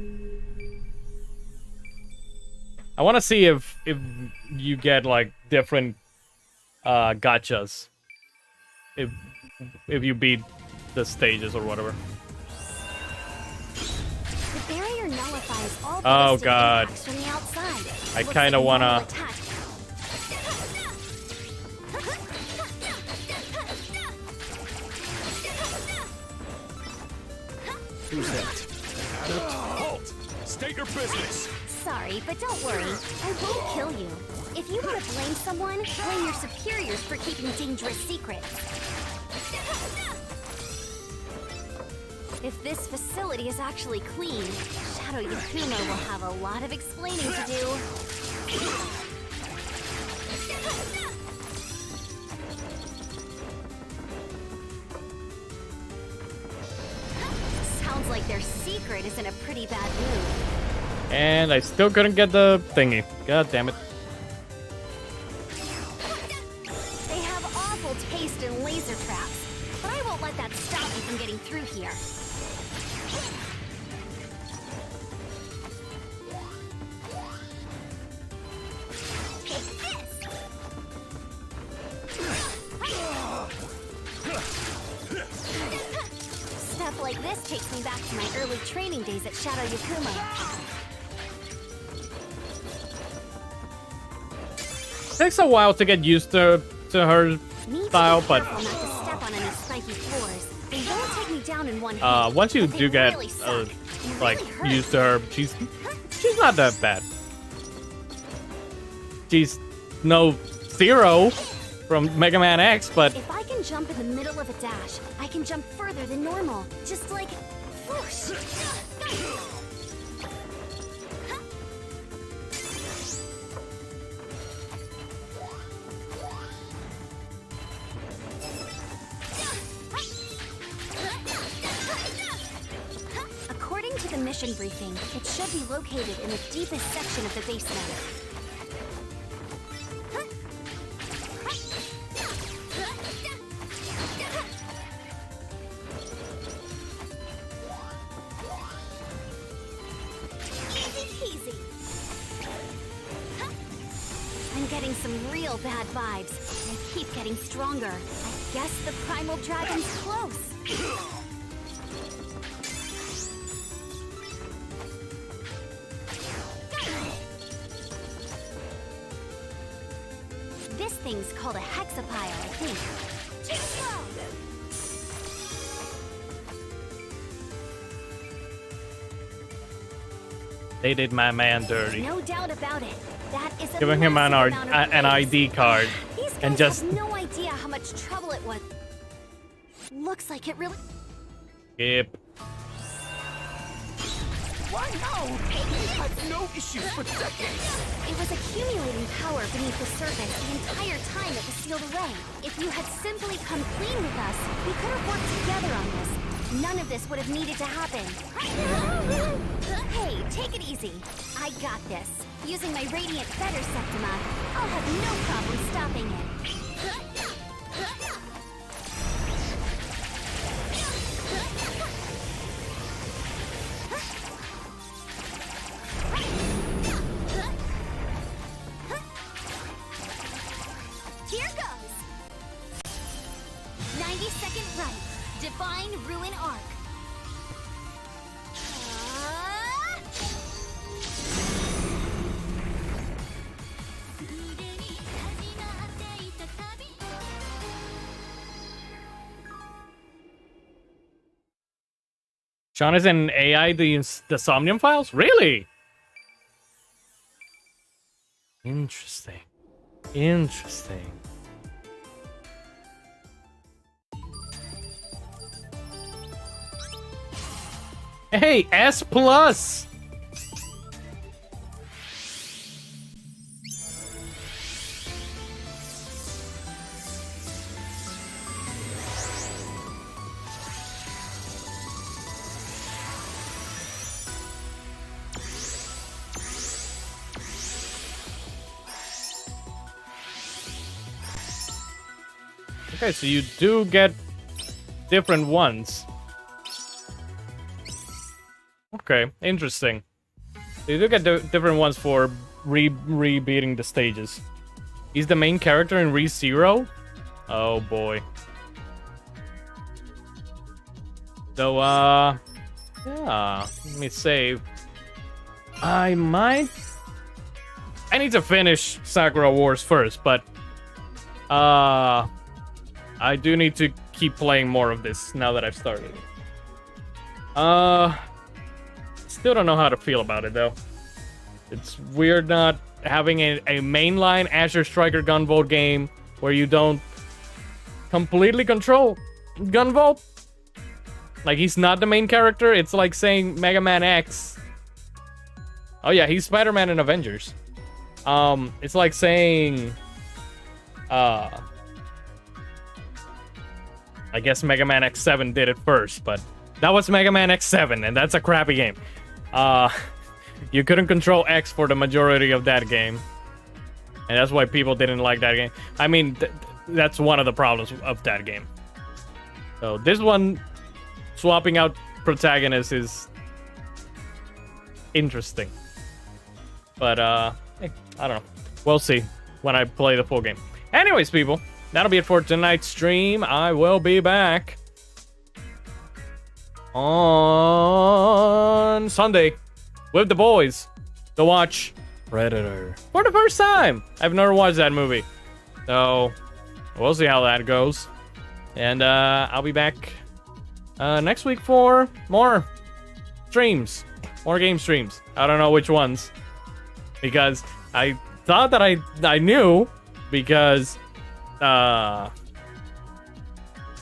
I want to see if you get like different gotchas if you beat the stages or whatever. The barrier nullifies all Oh god. from the outside. I kind of want to... Who's that? Halt! State your business! Sorry, but don't worry. I won't kill you. If you want to blame someone, blame your superiors for keeping dangerous secrets. If this facility is actually clean, Shadow Yakumo will have a lot of explaining to do. Sounds like their secret is in a pretty bad mood. And I still couldn't get the thingy. God damn it. They have awful taste in laser traps, but I won't let that stop you from getting through here. Stuff like this takes me back to my early training days at Shadow Yakumo. Takes a while to get used to her style, but Not to step on any spiky floors. They won't take me down in one hit, once you but do they get really suck and like really hurt. used to her, she's not that bad. She's no Zero from Mega Man X, but If I can jump in the middle of a dash, I can jump further than normal. Just like whoosh. According to the mission briefing, it should be located in the deepest section of the basement. Easy peasy. I'm getting some real bad vibes. They keep getting stronger. I guess the primal dragon's close. This thing's called a hexapile, I think. they did my man dirty. No doubt about it. That is a Giving him an massive amount of an praise. ID card These guys and just have no idea how much trouble it was. Looks like it really. skip. Why no? We've had no issues for decades. It was accumulating power beneath the surface the entire time it was sealed away. If you had simply come clean with us, we could have worked together on this. none of this would have needed to happen. Hey, take it easy. I got this. Using my Radiant Feather Septima, I'll have no problem stopping it. Here goes! 90-second right. Divine Ruin Arc. Sean is an AI, the Somnium Files? Really? Interesting. Interesting. Hey, S+! Okay, so you do get different ones. Okay, interesting. So you do get different ones for rebeating the stages. He's the main character in ReZero? Oh boy. So, yeah, let me save. I need to finish Sakura Wars first, but, I do need to keep playing more of this now that I've started. Still don't know how to feel about it, though. It's weird not having a mainline Azure Striker Gunvolt game where you don't completely control Gunvolt. Like, he's not the main character. It's like saying Mega Man X. Oh, yeah, he's Spider-Man in Avengers. It's like saying... I guess Mega Man X7 did it first, but that was Mega Man X7, and that's a crappy game. You couldn't control X for the majority of that game. And that's why people didn't like that game. I mean, that's one of the problems of that game. So this one, swapping out protagonists is interesting. But, hey, I don't know. We'll see when I play the full game. Anyways, people, that'll be it for tonight's stream. I will be back on Sunday with the boys to watch Predator for the first time. I've never watched that movie, so we'll see how that goes. And I'll be back next week for more streams, more game streams. I don't know which ones, because I thought that I knew, because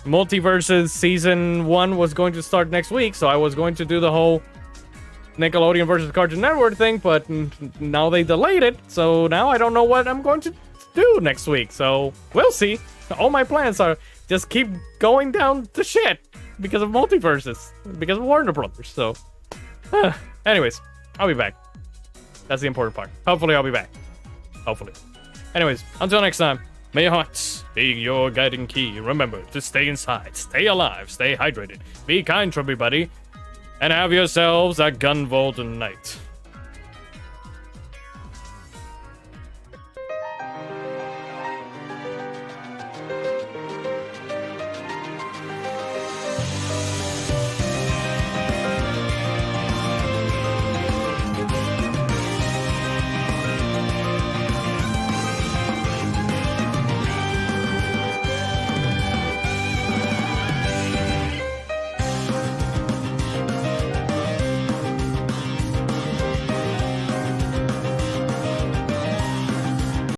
Multiverses Season 1 was going to start next week, so I was going to do the whole Nickelodeon versus Cartoon Network thing, but now they delayed it, so now I don't know what I'm going to do next week, so we'll see. All my plans are just keep going down to shit because of Multiverses, because of Warner Brothers, so... anyways, I'll be back. That's the important part. Hopefully I'll be back. Hopefully. Anyways, until next time, may your hearts be your guiding key. Remember to stay inside, stay alive, stay hydrated, be kind to everybody, and have yourselves a Gunvolt night.